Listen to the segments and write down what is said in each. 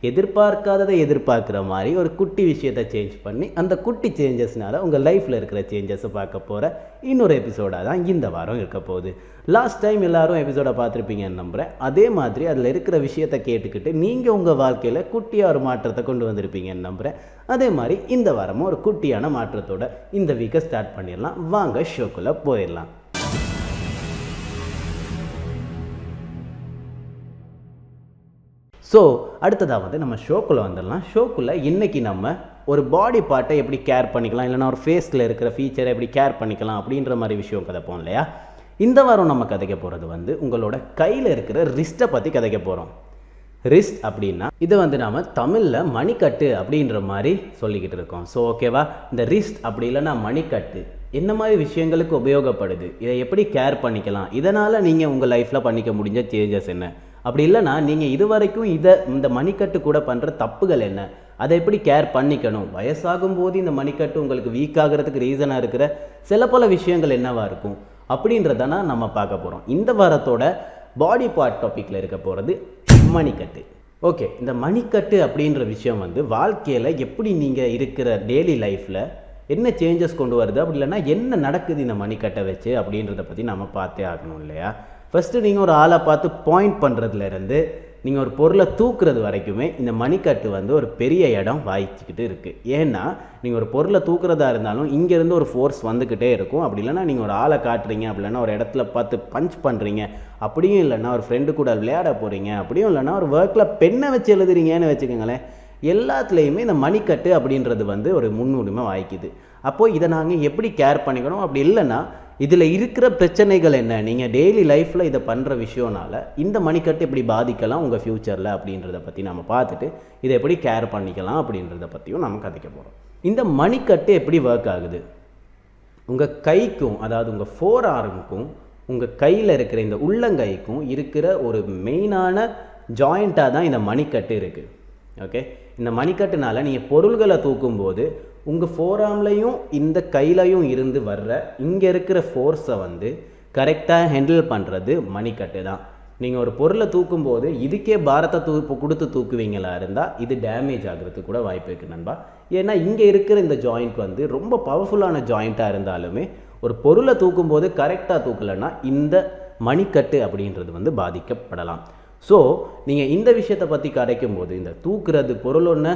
எதிர்பார்க்காததை எதிர்பார்க்குற மாதிரி ஒரு குட்டி விஷயத்தை சேஞ்ச் பண்ணி அந்த குட்டி சேஞ்சஸ்னால உங்கள் லைஃப்பில் இருக்கிற சேஞ்சஸை பார்க்க போகிற இன்னொரு எபிசோடாக தான் இந்த வாரம் இருக்க போகுது. லாஸ்ட் டைம் எல்லாரும் எபிசோடை பார்த்துருப்பீங்கன்னு நம்புகிறேன். அதே மாதிரி அதில் இருக்கிற விஷயத்தை கேட்டுக்கிட்டு நீங்கள் உங்கள் வாழ்க்கையில் குட்டியாக ஒரு மாற்றத்தை கொண்டு வந்திருப்பீங்கன்னு நம்புகிறேன். அதே மாதிரி இந்த வாரமும் ஒரு குட்டியான மாற்றத்தோட இந்த வீக்கை ஸ்டார்ட் பண்ணிடலாம். வாங்க ஷோக்குள்ளே போயிடலாம். ஸோ அடுத்ததாக வந்து நம்ம ஷோக்குள்ளே வந்துடலாம். ஷோக்குள்ளே இன்றைக்கி நம்ம ஒரு பாடி பார்ட்டை எப்படி கேர் பண்ணிக்கலாம், இல்லைனா ஒரு ஃபேஸில் இருக்கிற ஃபீச்சரை எப்படி கேர் பண்ணிக்கலாம் அப்படின்ற மாதிரி விஷயம் கதைப்போம் இல்லையா. இந்த வாரம் நம்ம கதைக்க போகிறது வந்து உங்களோட கையில் இருக்கிற ரிஸ்ட்டை பற்றி கதைக்க போகிறோம். ரிஸ்ட் அப்படின்னா இதை வந்து நாம் தமிழில் மணிக்கட்டு அப்படின்ற மாதிரி சொல்லிக்கிட்டு இருக்கோம். ஸோ ஓகேவா, இந்த ரிஸ்ட் அப்படி இல்லைன்னா மணிக்கட்டு என்ன மாதிரி விஷயங்களுக்கு உபயோகப்படுது, இதை எப்படி கேர் பண்ணிக்கலாம், இதனால் நீங்கள் உங்கள் லைஃப்பில் பண்ணிக்க முடிஞ்ச சேஞ்சஸ் என்ன, அப்படி இல்லைனா நீங்கள் இது வரைக்கும் இந்த மணிக்கட்டு கூட பண்ணுற தப்புகள் என்ன, அதை எப்படி கேர் பண்ணிக்கணும், வயசாகும் போது இந்த மணிக்கட்டு உங்களுக்கு வீக் ஆகிறதுக்கு ரீசனாக இருக்கிற சில பல விஷயங்கள் என்னவாக இருக்கும் அப்படின்றதான நம்ம பார்க்க போகிறோம். இந்த வாரத்தோட பாடி பார்ட் டாப்பிக்கில் இருக்க போகிறது மணிக்கட்டு. ஓகே, இந்த மணிக்கட்டு அப்படின்ற விஷயம் வந்து வாழ்க்கையில் எப்படி நீங்கள் இருக்கிற டெய்லி லைஃப்பில் என்ன சேஞ்சஸ் கொண்டு வருது, அப்படி இல்லைன்னா என்ன நடக்குது இந்த மணிக்கட்டை வச்சு அப்படின்றத பற்றி நம்ம பார்த்தே ஆகணும் இல்லையா. ஃபஸ்ட்டு நீங்கள் ஒரு ஆளை பார்த்து பாயிண்ட் பண்ணுறதுலேருந்து நீங்கள் ஒரு பொருளை தூக்குறது வரைக்குமே இந்த மணிக்கட்டு வந்து ஒரு பெரிய இடம் வாய்ச்சிக்கிட்டு இருக்குது. ஏன்னா நீங்கள் ஒரு பொருளை தூக்குறதா இருந்தாலும் இங்கேருந்து ஒரு ஃபோர்ஸ் வந்துக்கிட்டே இருக்கும். அப்படி இல்லைனா நீங்கள் ஒரு ஆளை காட்டுறீங்க, அப்படின்னா ஒரு இடத்துல பார்த்து பஞ்ச் பண்ணுறீங்க, அப்படியும் இல்லைன்னா ஒரு ஃப்ரெண்டு கூட விளையாட போகிறீங்க, அப்படியும் இல்லைன்னா ஒரு ஒர்க்கில் பெண்ணை வச்சு எழுதுறீங்கன்னு வச்சுக்கோங்களேன், எல்லாத்துலேயுமே இந்த மணிக்கட்டு அப்படின்றது வந்து ஒரு முன்னுரிமை வாய்க்குது. அப்போது இதை நாங்கள் எப்படி கேர் பண்ணிக்கணும், அப்படி இல்லைன்னா இதில் இருக்கிற பிரச்சனைகள் என்ன, நீங்கள் டெய்லி லைஃப்பில் இதை பண்ணுற விஷயம்னால இந்த மணிக்கட்டு எப்படி பாதிக்கலாம் உங்கள் ஃப்யூச்சரில் அப்படின்றத பற்றி நம்ம பார்த்துட்டு இதை எப்படி கேர் பண்ணிக்கலாம் அப்படின்றத பற்றியும் நம்ம கதைக்க போகிறோம். இந்த மணிக்கட்டு எப்படி ஒர்க் ஆகுது, உங்கள் கைக்கும் அதாவது உங்கள் ஃபோர் ஆர்முக்கும் உங்கள் கையில் இருக்கிற இந்த உள்ளங்கைக்கும் இருக்கிற ஒரு மெயினான ஜாயிண்ட்டாக தான் இந்த மணிக்கட்டு இருக்குது. ஓகே, இந்த மணிக்கட்டுனால நீங்கள் பொருள்களை தூக்கும்போது உங்கள் ஃபோர் ஆர்ம்லையும் இந்த கையிலையும் இருந்து வர்ற இங்கே இருக்கிற ஃபோர்ஸை வந்து கரெக்டாக ஹேண்டில் பண்ணுறது மணிக்கட்டு தான். நீங்கள் ஒரு பொருளை தூக்கும்போது இதுக்கே பாரத்தை கொடுத்து தூக்குவீங்களா இருந்தால் இது டேமேஜ் ஆகிறதுக்கு கூட வாய்ப்பு இருக்குது நண்பா. ஏன்னா இங்கே இருக்கிற இந்த ஜாயிண்ட் வந்து ரொம்ப பவர்ஃபுல்லான ஜாயிண்ட்டாக இருந்தாலுமே ஒரு பொருளை தூக்கும்போது கரெக்டாக தூக்கலைன்னா இந்த மணிக்கட்டு அப்படின்றது வந்து பாதிக்கப்படலாம். ஸோ நீங்கள் இந்த விஷயத்தை பற்றி கரைக்கும் போது இந்த தூக்குறது பொருள் ஒன்று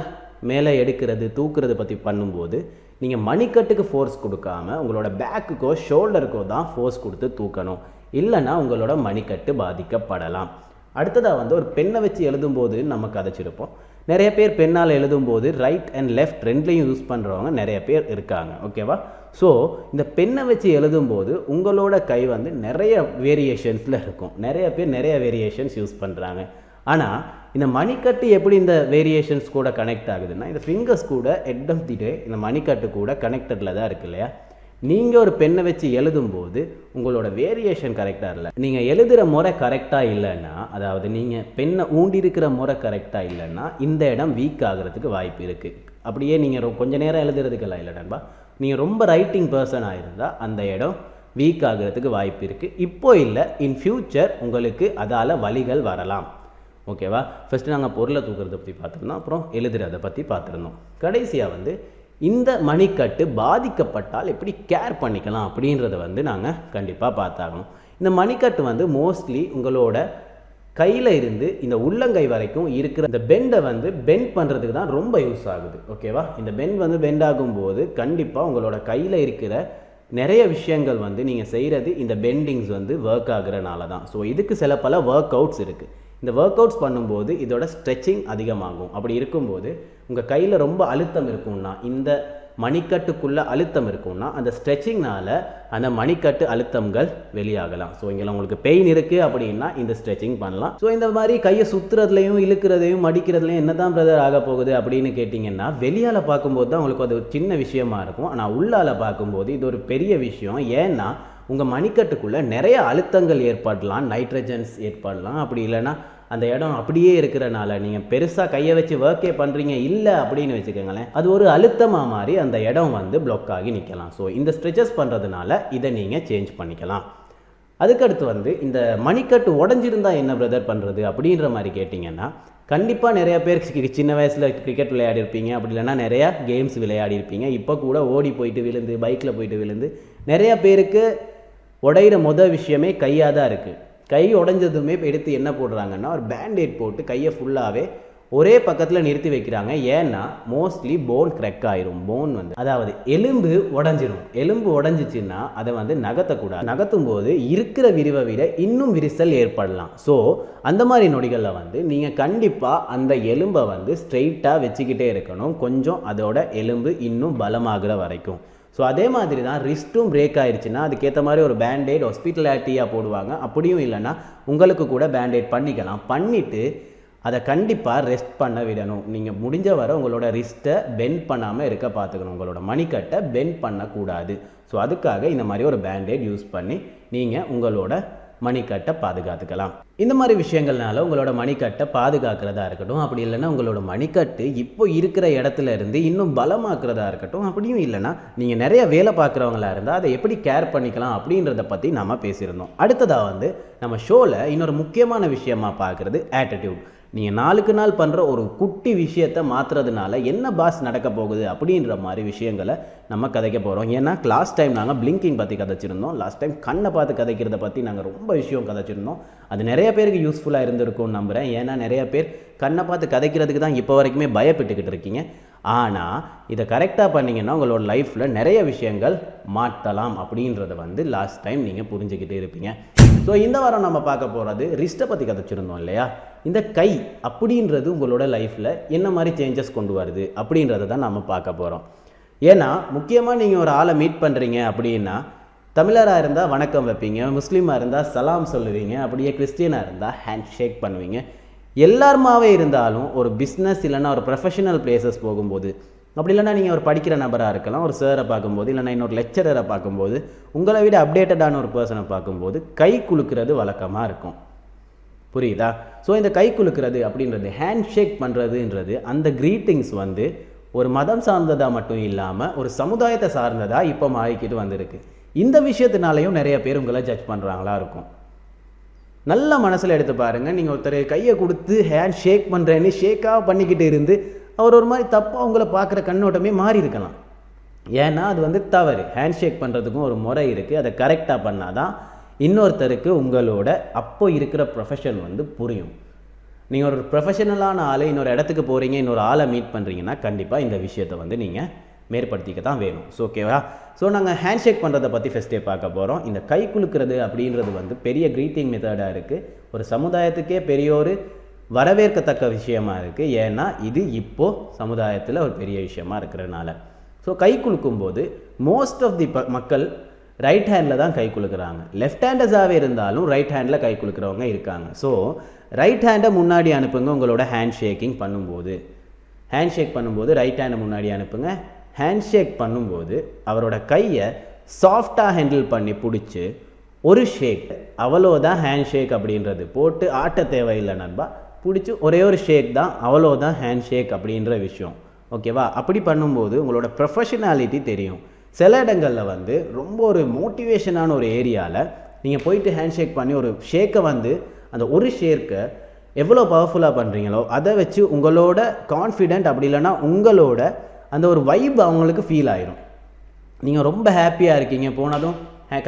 மேலே எடுக்கிறது தூக்குறது பற்றி பண்ணும்போது நீங்கள் மணிக்கட்டுக்கு ஃபோர்ஸ் கொடுக்காம உங்களோட பேக்குக்கோ ஷோல்டருக்கோ தான் ஃபோர்ஸ் கொடுத்து தூக்கணும், இல்லைன்னா உங்களோட மணிக்கட்டு பாதிக்கப்படலாம். அடுத்ததாக வந்து ஒரு பெண்ணை வச்சு எழுதும்போது நம்ம கதைச்சிருப்போம். நிறைய பேர் பெண்ணால் எழுதும்போது ரைட் அண்ட் லெஃப்ட் ரெண்டுலேயும் யூஸ் பண்ணுறவங்க நிறைய பேர் இருக்காங்க. ஓகேவா, ஸோ இந்த பெண்ணை வச்சு எழுதும்போது உங்களோட கை வந்து நிறைய வேரியேஷன்ஸில் இருக்கும். நிறைய பேர் நிறைய வேரியேஷன்ஸ் யூஸ் பண்ணுறாங்க. ஆனால் இந்த மணிக்கட்டு எப்படி இந்த வேரியேஷன்ஸ் கூட கனெக்ட் ஆகுதுன்னா இந்த ஃபிங்கர்ஸ் கூட எட் ஆஃப் தி டே இந்த மணிக்கட்டு கூட கனெக்டடில் தான் இருக்கு இல்லையா. நீங்கள் ஒரு பெண்ணை வச்சு எழுதும்போது உங்களோட வேரியேஷன் கரெக்டாக இல்லை, நீங்கள் எழுதுகிற முறை கரெக்டாக இல்லைன்னா, அதாவது நீங்கள் பெண்ணை ஊண்டிருக்கிற முறை கரெக்டாக இல்லைன்னா இந்த இடம் வீக் ஆகிறதுக்கு வாய்ப்பு இருக்குது. அப்படியே நீங்கள் கொஞ்சம் நேரம் எழுதுறதுக்கெல்லாம் இல்லை நண்பா, நீங்கள் ரொம்ப ரைட்டிங் பர்சனாக இருந்தால் அந்த இடம் வீக் ஆகிறதுக்கு வாய்ப்பு இருக்குது. இப்போ இல்லை, இன் ஃப்யூச்சர் உங்களுக்கு அதால் வலிகள் வரலாம். ஓகேவா, ஃபஸ்ட்டு நாங்கள் பொருளை தூக்குறதை பற்றி பார்த்துருந்தோம், அப்புறம் எழுதுறதை பற்றி பார்த்துருந்தோம். கடைசியாக வந்து இந்த மணிக்கட்டு பாதிக்கப்பட்டால் எப்படி கேர் பண்ணிக்கலாம் அப்படின்றத வந்து நாங்கள் கண்டிப்பாக பார்த்தாகணும். இந்த மணிக்கட்டு வந்து மோஸ்ட்லி உங்களோட கையில் இருந்து இந்த உள்ளங்கை வரைக்கும் இருக்கிற இந்த பெண்டை வந்து பெண்ட் பண்ணுறதுக்கு தான் ரொம்ப யூஸ் ஆகுது. ஓகேவா, இந்த பெண்ட் வந்து பெண்ட் ஆகும்போது கண்டிப்பாக உங்களோட கையில் இருக்கிற நிறைய விஷயங்கள் வந்து நீங்கள் செய்கிறது இந்த பெண்டிங்ஸ் வந்து ஒர்க் ஆகுறனால தான். ஸோ இதுக்கு சில பல ஒர்க் அவுட்ஸ் இருக்குது. இந்த ஒர்க் அவுட்ஸ் பண்ணும்போது இதோட ஸ்ட்ரெச்சிங் அதிகமாகும். அப்படி இருக்கும்போது உங்கள் கையில் ரொம்ப அழுத்தம் இருக்கும்னா, இந்த மணிக்கட்டுக்குள்ளே அழுத்தம் இருக்கும்னா, அந்த ஸ்ட்ரெச்சிங்னால் அந்த மணிக்கட்டு அழுத்தங்கள் வெளியாகலாம். ஸோ இங்கே உங்களுக்கு பெயின் இருக்குது அப்படின்னா இந்த ஸ்ட்ரெச்சிங் பண்ணலாம். ஸோ இந்த மாதிரி கையை சுற்றுறதுலையும் இழுக்கிறதையும் மடிக்கிறதுலையும் என்ன தான் பிரதர் ஆக போகுது அப்படின்னு கேட்டிங்கன்னா, வெளியால் பார்க்கும்போது தான் உங்களுக்கு அது ஒரு சின்ன விஷயமா இருக்கும். ஆனால் உள்ளால் பார்க்கும்போது இது ஒரு பெரிய விஷயம். ஏன்னா உங்கள் மணிக்கட்டுக்குள்ளே நிறைய அழுத்தங்கள் ஏற்படலாம், நைட்ரஜன்ஸ் ஏற்படலாம். அப்படி இல்லைன்னா அந்த இடம் அப்படியே இருக்கிறனால நீங்கள் பெருசாக கையை வச்சு ஒர்க்கே பண்ணுறீங்க இல்லை அப்படின்னு வச்சுக்கோங்களேன், அது ஒரு அழுத்தமாக மாறி அந்த இடம் வந்து பிளாக் ஆகி நிற்கலாம். ஸோ இந்த ஸ்ட்ரெச்சஸ் பண்ணுறதுனால இதை நீங்கள் சேஞ்ச் பண்ணிக்கலாம். அதுக்கடுத்து வந்து இந்த மணிக்கட்டு உடஞ்சிருந்தால் என்ன பிரதர் பண்ணுறது அப்படின்ற மாதிரி கேட்டிங்கன்னா, கண்டிப்பாக நிறைய பேர் சின்ன வயசில் கிரிக்கெட் விளையாடிருப்பீங்க, அப்படி இல்லைன்னா நிறையா கேம்ஸ் விளையாடிருப்பீங்க. இப்போ கூட ஓடி போயிட்டு விழுந்து, பைக்கில் போயிட்டு விழுந்து நிறையா பேருக்கு உடையிற விஷயமே கையாக தான் இருக்குது. கை உடைஞ்சதுமே எடுத்து என்ன போடுறாங்கன்னா ஒரு பேண்டேட் போட்டு கையை ஃபுல்லாகவே ஒரே பக்கத்தில் நிறுத்தி வைக்கிறாங்க. ஏன்னா மோஸ்ட்லி போன் கிராக் ஆயிரும். போன் அதாவது எலும்பு உடஞ்சிரும். எலும்பு உடஞ்சிச்சின்னா அதை நகர்த்தக்கூடாது. நகர்த்தும் போது இருக்கிற விரிவை விட இன்னும் விரிசல் ஏற்படலாம். ஸோ அந்த மாதிரி நொடிகளில் நீங்கள் கண்டிப்பாக அந்த எலும்பை ஸ்ட்ரெயிட்டாக வச்சுக்கிட்டே இருக்கணும், கொஞ்சம் அதோட எலும்பு இன்னும் பலமாகிற வரைக்கும். ஸோ அதே மாதிரி தான் ரிஸ்ட்டும் பிரேக் ஆயிடுச்சுன்னா அதுக்கேற்ற மாதிரி ஒரு பேண்டேட் ஹாஸ்பிட்டலாட்டியாக போடுவாங்க. அப்படியும் இல்லைன்னா உங்களுக்கு கூட பேண்டேட் பண்ணிக்கலாம். பண்ணிவிட்டு அதை கண்டிப்பாக ரெஸ்ட் பண்ண விடணும். நீங்கள் முடிஞ்ச வரை உங்களோட ரிஸ்ட்டை பெண்ட் பண்ணாமல் இருக்க பார்த்துக்கணும். உங்களோட மணிக்கட்டை பெண்ட் பண்ணக்கூடாது. ஸோ அதுக்காக இந்த மாதிரி ஒரு பேண்டேட் யூஸ் பண்ணி நீங்கள் உங்களோட மணிக்கட்டை பாதுகாத்துக்கலாம். இந்த மாதிரி விஷயங்கள்னால உங்களோட மணிக்கட்டை பாதுகாக்கிறதா இருக்கட்டும், அப்படி இல்லைன்னா உங்களோட மணிக்கட்டு இப்போ இருக்கிற இடத்துல இருந்து இன்னும் பலமாக்குறதா இருக்கட்டும், அப்படியும் இல்லைன்னா நீங்கள் நிறைய வேலை பார்க்குறவங்களா இருந்தால் அதை எப்படி கேர் பண்ணிக்கலாம் அப்படின்றத பற்றி நம்ம பேசியிருந்தோம். அடுத்ததாக நம்ம ஷோவில் இன்னொரு முக்கியமான விஷயமா பார்க்குறது ஆட்டிடியூட். நீங்கள் நாளுக்கு நாள் பண்ணுற ஒரு குட்டி விஷயத்தை மாற்றுறதுனால என்ன பாஸ் நடக்க போகுது அப்படின்ற மாதிரி விஷயங்களை நம்ம கதைக்க போகிறோம். ஏன்னா லாஸ்ட் டைம் நாங்கள் பிளிங்கிங் பற்றி கதைச்சிருந்தோம். லாஸ்ட் டைம் கண்ணை பார்த்து கதைக்கிறத பற்றி நாங்கள் ரொம்ப விஷயம் கதைச்சிருந்தோம். அது நிறைய பேருக்கு யூஸ்ஃபுல்லாக இருந்திருக்கும்னு நம்புகிறேன். ஏன்னா நிறைய பேர் கண்ணை பார்த்து கதைக்கிறதுக்கு தான் இப்போ வரைக்குமே பயப்பட்டுக்கிட்டு இருக்கீங்க. ஆனால் இதை கரெக்டாக பண்ணிங்கன்னா உங்களோட லைஃப்பில் நிறைய விஷயங்கள் மாற்றலாம் அப்படின்றத லாஸ்ட் டைம் நீங்கள் புரிஞ்சுக்கிட்டே இருப்பீங்க. ஸோ இந்த வாரம் நம்ம பார்க்க போகிறது ரிஸ்ட்டை பற்றி கதைச்சிருந்தோம் இல்லையா. இந்த கை அப்படின்றது உங்களோட லைஃப்பில் என்ன மாதிரி சேஞ்சஸ் கொண்டு வருது அப்படின்றத தான் நம்ம பார்க்க போகிறோம். ஏன்னா முக்கியமாக நீங்கள் ஒரு ஆளை மீட் பண்ணுறீங்க அப்படின்னா தமிழராக இருந்தால் வணக்கம் வைப்பீங்க, முஸ்லீமாக இருந்தால் சலாம் சொல்லுவீங்க, அப்படியே கிறிஸ்டியனாக இருந்தால் ஹேண்ட் ஷேக் பண்ணுவீங்க. எல்லாருமாவே இருந்தாலும் ஒரு பிஸ்னஸ் இல்லைன்னா ஒரு ப்ரொஃபஷனல் பிளேசஸ் போகும்போது, அப்படி இல்லைன்னா நீங்கள் ஒரு படிக்கிற நபராக இருக்கலாம், ஒரு சாரை பார்க்கும்போது இல்லைன்னா இன்னொரு லெக்சரரை பார்க்கும்போது, உங்களை விட அப்டேட்டடான ஒரு பர்சனை பார்க்கும்போது கை குலுக்கிறது வழக்கமாக இருக்கும். புரியுதா? ஸோ இந்த கை குலுக்கிறது அப்படின்றது, ஹேண்ட் ஷேக் பண்ணுறதுன்றது அந்த க்ரீட்டிங்ஸ் ஒரு மதம் சார்ந்ததாக மட்டும் இல்லாமல் ஒரு சமுதாயத்தை சார்ந்ததாக இப்போ மாறிக்கிட்டு வந்திருக்கு. இந்த விஷயத்தினாலையும் நிறைய பேர் உங்களை ஜட்ஜ் பண்ணுறாங்களா இருக்கும். நல்ல மனசில் எடுத்து பாருங்கள். நீங்கள் ஒருத்தர் கையை கொடுத்து ஹேண்ட் ஷேக் பண்ணுறேன்னு ஷேக்காக பண்ணிக்கிட்டு இருந்து அவர் ஒரு மாதிரி தப்பாக உங்களை பார்க்குற கண்ணோட்டமே மாறி இருக்கலாம். ஏன்னா அது தவறு. ஹேண்ட் ஷேக் பண்ணுறதுக்கும் ஒரு முறை இருக்குது. அதை கரெக்டாக பண்ணால் தான் இன்னொருத்தருக்கு உங்களோட அப்போ இருக்கிற ப்ரொஃபஷன் புரியும். நீங்கள் ஒரு ப்ரொஃபஷனலான ஆளை இன்னொரு இடத்துக்கு போகிறீங்க, இன்னொரு ஆளை மீட் பண்ணுறீங்கன்னா கண்டிப்பாக இந்த விஷயத்தை நீங்கள் மேற்படுத்திக்க தான் வேணும். ஸோ ஓகேவா? ஸோ நாங்கள் ஹேண்ட் ஷேக் பண்ணுறதை பற்றி ஃபஸ்ட்டே பார்க்க போகிறோம். இந்த கை குலுக்கிறது அப்படின்றது பெரிய க்ரீட்டிங் மெத்தடாக இருக்குது. ஒரு சமுதாயத்துக்கே பெரிய ஒரு வரவேற்கத்தக்க விஷயமா இருக்குது. ஏன்னா இது இப்போது சமுதாயத்தில் ஒரு பெரிய விஷயமா இருக்கிறதுனால. ஸோ கை குலுக்கும்போது மோஸ்ட் ஆஃப் தி மக்கள் ரைட் ஹேண்டில் தான் கை குலுக்குறாங்க. லெஃப்ட் ஹேண்டர்ஸாகவே இருந்தாலும் ரைட் ஹேண்டில் கை குலுக்கிறவங்க இருக்காங்க. ஸோ ரைட் ஹேண்டை முன்னாடி அனுப்புங்க. உங்களோட ஹேண்ட் ஷேக்கிங் பண்ணும்போது ஹேண்ட் ஷேக் பண்ணும்போது ரைட் ஹேண்டை முன்னாடி அனுப்புங்க. ஹேண்ட் ஷேக் பண்ணும்போது அவரோட கையை சாஃப்டாக ஹேண்டில் பண்ணி பிடிச்சி ஒரு ஷேக், அவ்வளோதான் ஹேண்ட் ஷேக் அப்படின்றது. போட்டு ஆட்ட தேவையில்லை நண்பா, பிடிச்சி ஒரே ஒரு ஷேக் தான், அவ்வளோதான் ஹேண்ட் ஷேக் அப்படின்ற விஷயம். ஓகேவா? அப்படி பண்ணும்போது உங்களோட ப்ரொஃபஷனாலிட்டி தெரியும். சில இடங்களில் ரொம்ப ஒரு மோட்டிவேஷனான ஒரு ஏரியாவில் நீங்கள் போயிட்டு ஹேண்ட் ஷேக் பண்ணி ஒரு ஷேக்கை அந்த ஒரு ஷேக்கை எவ்வளோ பவர்ஃபுல்லாக பண்ணுறீங்களோ அதை வச்சு உங்களோட கான்ஃபிடென்ட், அப்படி இல்லைன்னா உங்களோட அந்த ஒரு வைப் அவங்களுக்கு ஃபீல் ஆயிரும். நீங்கள் ரொம்ப ஹாப்பியாக இருக்கீங்க, போனதும்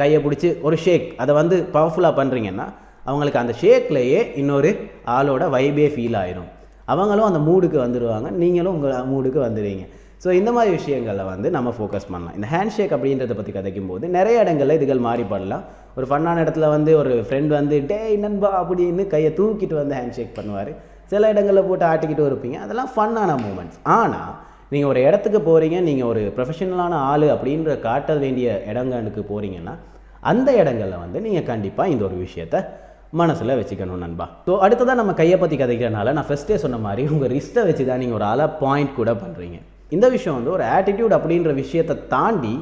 கையை பிடிச்சி ஒரு ஷேக் அதை பவர்ஃபுல்லாக பண்ணுறீங்கன்னா அவங்களுக்கு அந்த ஷேக்லேயே இன்னொரு ஆளோட வைபே ஃபீல் ஆயிரும். அவங்களும் அந்த மூடுக்கு வந்துடுவாங்க, நீங்களும் உங்கள் மூடுக்கு வந்துடுவீங்க. ஸோ இந்த மாதிரி விஷயங்களில் நம்ம ஃபோக்கஸ் பண்ணலாம். இந்த ஹேண்ட் ஷேக் அப்படின்றத பற்றி கதைக்கும் போது நிறைய இடங்களில் இதுகள் மாறிப்படலாம். ஒரு ஃபன்னான இடத்துல ஒரு ஃப்ரெண்ட் டே நண்பா அப்படின்னு கையை தூக்கிட்டு ஹேண்ட் ஷேக் பண்ணுவார். சில இடங்களில் போட்டு ஆட்டிக்கிட்டு இருப்பீங்க. அதெல்லாம் ஃபன்னான மூமெண்ட்ஸ். ஆனால் நீங்கள் ஒரு இடத்துக்கு போகிறீங்க, நீங்கள் ஒரு ப்ரொஃபஷனலான ஆள் அப்படின்ற காட்ட வேண்டிய இடங்களுக்கு போகிறீங்கன்னா அந்த இடங்களில் நீங்கள் கண்டிப்பாக இந்த ஒரு விஷயத்தை மனசில் வச்சுக்கணும் நண்பா. ஸோ அடுத்ததான் நம்ம கையை பற்றி கதைக்கிறனால நான் ஃபஸ்ட்டே சொன்ன மாதிரி உங்கள் ரிஸ்ட்டை வச்சு தான் நீங்கள் ஒரு ஆளாக பாயிண்ட் கூட பண்ணுறீங்க. இந்த விஷயம் ஒரு ஆட்டிடியூட் அப்படின்ற விஷயத்தை தாண்டி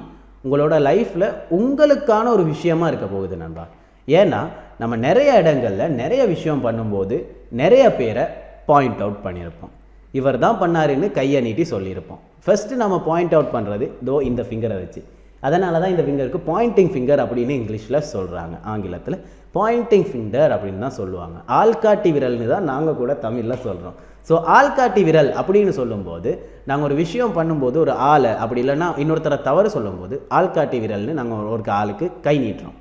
உங்களோட லைஃப்பில் உங்களுக்கான ஒரு விஷயமா இருக்க போகுது நண்பா. ஏன்னா நம்ம நிறைய இடங்களில் நிறைய விஷயம் பண்ணும்போது நிறைய பேரை பாயிண்ட் அவுட் பண்ணியிருப்போம். இவர் தான் பண்ணாருன்னு கையை நீட்டி சொல்லியிருப்போம். ஃபஸ்ட்டு நம்ம பாயிண்ட் அவுட் பண்ணுறது இந்த ஃபிங்கரை வச்சு. அதனால தான் இந்த ஃபிங்கருக்கு பாயிண்டிங் ஃபிங்கர் அப்படின்னு இங்கிலீஷில் சொல்கிறாங்க. ஆங்கிலத்தில் பாயிண்டிங் ஃபிங்கர் அப்படின்னு தான் சொல்லுவாங்க. ஆள்காட்டி விரல்னு தான் நாங்கள் கூட தமிழில் சொல்கிறோம். ஸோ ஆள்காட்டி விரல் அப்படின்னு சொல்லும்போது நாங்கள் ஒரு விஷயம் பண்ணும்போது ஒரு ஆளை அப்படி இல்லைன்னா இன்னொருத்தரை தவறு சொல்லும்போது ஆள்காட்டி விரல்னு நாங்கள் ஒரு ஆளுக்கு கை நீட்டுறோம்.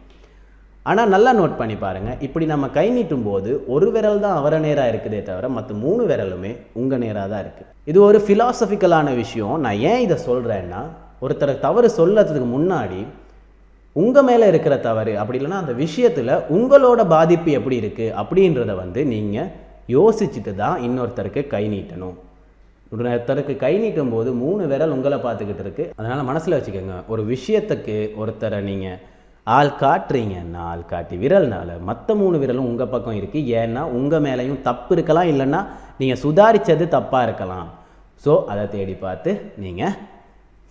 ஆனால் நல்லா நோட் பண்ணி பாருங்கள், இப்படி நம்ம கை நீட்டும் போது ஒரு விரல் தான் அவரை நேராக இருக்குதே தவிர மற்ற 3 விரலுமே உங்கள் நேராக தான் இருக்குது. இது ஒரு ஃபிலாசபிக்கலான விஷயம். நான் ஏன் இதை சொல்கிறேன்னா, ஒருத்தரை தவறு சொல்லறதுக்கு முன்னாடி உங்கள் மேலே இருக்கிற தவறு அப்படி இல்லைன்னா அந்த விஷயத்தில் உங்களோட பாதிப்பு எப்படி இருக்குது அப்படின்றத நீங்கள் யோசிச்சுட்டு தான் இன்னொருத்தருக்கு கை நீட்டணும். ஒருத்தருக்கு கை நீட்டும் போது 3 விரல் உங்களை பார்த்துக்கிட்டு இருக்குது. அதனால் மனசில் வச்சுக்கோங்க, ஒரு விஷயத்துக்கு ஒருத்தரை நீங்கள் ஆள் காட்டுறீங்கன்னா ஆள் காட்டி விரல்னால மற்ற 3 விரலும் உங்கள் பக்கம் இருக்குது. ஏன்னா உங்கள் மேலேயும் தப்பு இருக்கலாம், இல்லைன்னா நீங்கள் சுதாரித்தது தப்பாக இருக்கலாம். ஸோ அதை தேடி பார்த்து நீங்கள்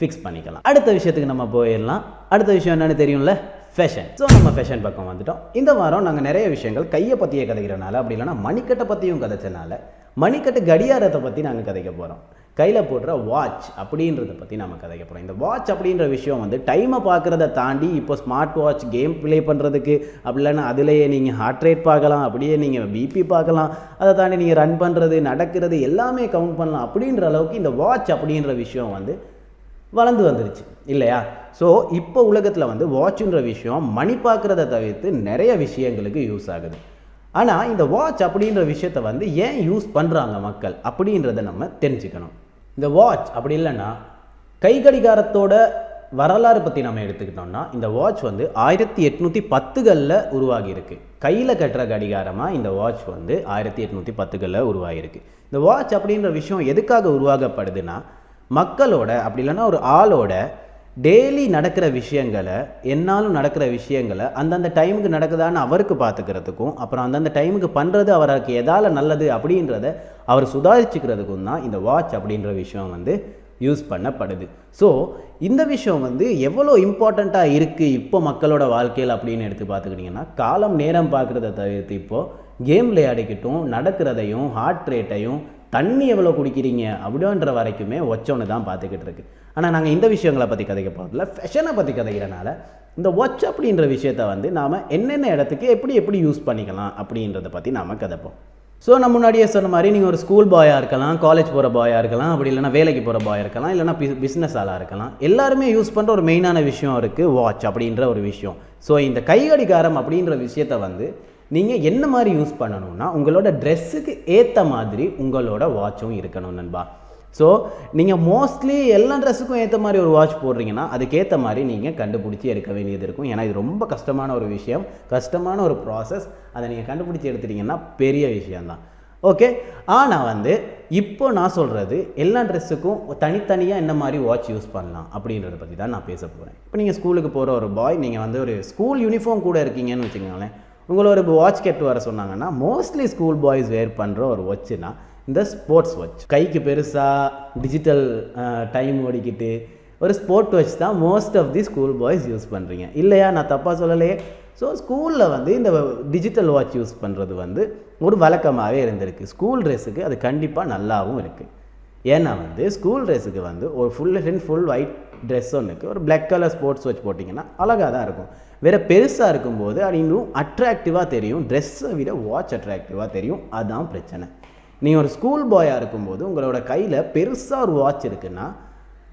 ஃபிக்ஸ் பண்ணிக்கலாம். அடுத்த விஷயத்துக்கு நம்ம போயிடலாம். அடுத்த விஷயம் என்னென்னு தெரியும்ல, ஃபேஷன். ஸோ நம்ம ஃபேஷன் பக்கம் வந்துட்டோம். இந்த வாரம் நாங்கள் நிறைய விஷயங்கள் கையை பற்றியே கதைக்கிறனால, அப்படி இல்லைன்னா மணிக்கட்டை பற்றியும் கதைச்சனால மணிக்கட்டு கடியாரத்தை பற்றி நாங்கள் கதைக்க போகிறோம். கையில் போடுற வாட்ச் அப்படின்றத பற்றி நம்ம கதைக்க போகிறோம். இந்த வாட்ச் அப்படின்ற விஷயம் டைமை பார்க்குறத தாண்டி இப்போ ஸ்மார்ட் வாட்ச் கேம் ப்ளே பண்ணுறதுக்கு, அப்படி இல்லைன்னா அதிலேயே நீங்கள் ஹார்ட் ரேட் பார்க்கலாம், அப்படியே நீங்கள் பிபி பார்க்கலாம், அதை தாண்டி நீங்கள் ரன் பண்ணுறது நடக்கிறது எல்லாமே கவுண்ட் பண்ணலாம். அப்படின்ற அளவுக்கு இந்த வாட்ச் அப்படின்ற விஷயம் வளர்ந்து வந்துருச்சு இல்லையா? ஸோ இப்போ உலகத்தில் வாட்சுன்ற விஷயம் மணி பார்க்குறத தவிர்த்து நிறைய விஷயங்களுக்கு யூஸ் ஆகுது. ஆனால் இந்த வாட்ச் அப்படின்ற விஷயத்தை ஏன் யூஸ் பண்ணுறாங்க மக்கள் அப்படின்றத நம்ம தெரிஞ்சுக்கணும். இந்த வாட்ச் அப்படி இல்லைன்னா கை கடிகாரத்தோட வரலாறு பற்றி நம்ம எடுத்துக்கிட்டோம்னா, இந்த வாட்ச் 1810களில் உருவாகியிருக்கு. கையில் கட்டுற கடிகாரமாக இந்த வாட்ச் 1810களில் உருவாகியிருக்கு. இந்த வாட்ச் அப்படின்ற விஷயம் எதுக்காக உருவாக்கப்படுதுன்னா, மக்களோட அப்படி இல்லைன்னா ஒரு ஆளோட டெய்லி நடக்கிற விஷயங்களை, என்னாலும் நடக்கிற விஷயங்களை அந்தந்த டைமுக்கு நடக்குதான்னு அவருக்கு பார்த்துக்கிறதுக்கும், அப்புறம் அந்தந்த டைமுக்கு பண்ணுறது அவருக்கு எதால் நல்லது அப்படின்றத அவர் சுதாரிச்சுக்கிறதுக்கும் தான் இந்த வாட்ச் அப்படின்ற விஷயம் யூஸ் பண்ணப்படுது. ஸோ இந்த விஷயம் எவ்வளோ இம்பார்ட்டண்ட்டாக இருக்குது இப்போ மக்களோட வாழ்க்கையில் அப்படின்னு எடுத்து பார்த்துக்கிட்டிங்கன்னா, காலம் நேரம் பார்க்குறத தவிர்த்து இப்போது கேம் விளையாடிக்கிட்டும் நடக்கிறதையும் ஹார்ட் ரேட்டையும் தண்ணி எவ்வளோ குடிக்கிறீங்க அப்படின்ற வரைக்குமே ஒச்சொன்று தான் பார்த்துக்கிட்டு இருக்கு. ஆனால் நாங்கள் இந்த விஷயங்களை பற்றி கதைக்க போகிறதில்ல, ஃபேஷனை பற்றி கதைக்கிறனால இந்த வாட்ச் அப்படின்ற விஷயத்தை நாம் என்னென்ன இடத்துக்கு எப்படி எப்படி யூஸ் பண்ணிக்கலாம் அப்படின்றத பற்றி நாம் கதைப்போம். ஸோ நான் முன்னாடியே சொன்ன மாதிரி நீங்கள் ஒரு ஸ்கூல் பாயாக இருக்கலாம், காலேஜ் போகிற பாயாக இருக்கலாம், அப்படி இல்லைனா வேலைக்கு போகிற பாயாக இருக்கலாம், இல்லைனா பிஸ்னஸ் ஆளாக இருக்கலாம். எல்லாருமே யூஸ் பண்ணுற ஒரு மெயினான விஷயம் இருக்குது, வாட்ச் அப்படின்ற ஒரு விஷயம். ஸோ இந்த கைகடிகாரம் அப்படின்ற விஷயத்தை நீங்கள் என்ன மாதிரி யூஸ் பண்ணணும்னா, உங்களோட ட்ரெஸ்ஸுக்கு ஏற்ற மாதிரி உங்களோட வாட்சும் இருக்கணும் நண்பா. ஸோ நீங்கள் மோஸ்ட்லி எல்லா ட்ரெஸ்ஸுக்கும் ஏற்ற மாதிரி ஒரு வாட்ச் போடுறீங்கன்னா அதுக்கேற்ற மாதிரி நீங்கள் கண்டுபிடிச்சி எடுக்க வேண்டியது இருக்கும். ஏன்னா இது ரொம்ப கஷ்டமான ஒரு விஷயம், கஷ்டமான ஒரு ப்ராசஸ். அதை நீங்கள் கண்டுபிடிச்சி எடுத்துட்டிங்கன்னா பெரிய விஷயந்தான். ஓகே, ஆனால் இப்போ நான் சொல்கிறது எல்லா ட்ரெஸ்ஸுக்கும் தனித்தனியாக என்ன மாதிரி வாட்ச் யூஸ் பண்ணலாம் அப்படின்றத பற்றி தான் நான் பேச போகிறேன். இப்போ நீங்கள் ஸ்கூலுக்கு போகிற ஒரு பாய், நீங்கள் ஒரு ஸ்கூல் யூனிஃபார்ம் கூட இருக்கீங்கன்னு வச்சுக்கோங்களேன், உங்களை ஒரு வாட்ச் கேட்டு வர சொன்னாங்கன்னா மோஸ்ட்லி ஸ்கூல் பாய்ஸ் வேர் பண்ணுற ஒரு வாட்ச்னா இந்த ஸ்போர்ட்ஸ் வாட்ச். கைக்கு பெருசாக டிஜிட்டல் டைம் ஓடிக்கிட்டு ஒரு ஸ்போர்ட் வாட்ச் தான் most of the school boys use பண்ணுறீங்க இல்லையா? நான் தப்பாக சொல்லலையே. ஸோ ஸ்கூலில் இந்த டிஜிட்டல் வாட்ச் யூஸ் பண்ணுறது ஒரு வழக்கமாகவே இருந்திருக்கு. ஸ்கூல் ட்ரெஸ்ஸுக்கு அது கண்டிப்பாக நல்லாவும் இருக்குது. ஏன்னா ஸ்கூல் ட்ரெஸ்ஸுக்கு ஒரு ஃபுல் ஒயிட் ட்ரெஸ் ஒன்றுக்கு ஒரு பிளாக் கலர் ஸ்போர்ட்ஸ் வாட்ச் போட்டிங்கன்னா அழகாக தான் இருக்கும். வேறு பெருசாக இருக்கும்போது அது இன்னும் அட்ராக்டிவாக தெரியும், ட்ரெஸ்ஸை விட வாட்ச் அட்ராக்டிவாக தெரியும். அதுதான் பிரச்சனை. நீங்கள் ஒரு ஸ்கூல் பாயாக இருக்கும்போது உங்களோட கையில் பெருசாக ஒரு வாட்ச் இருக்குன்னா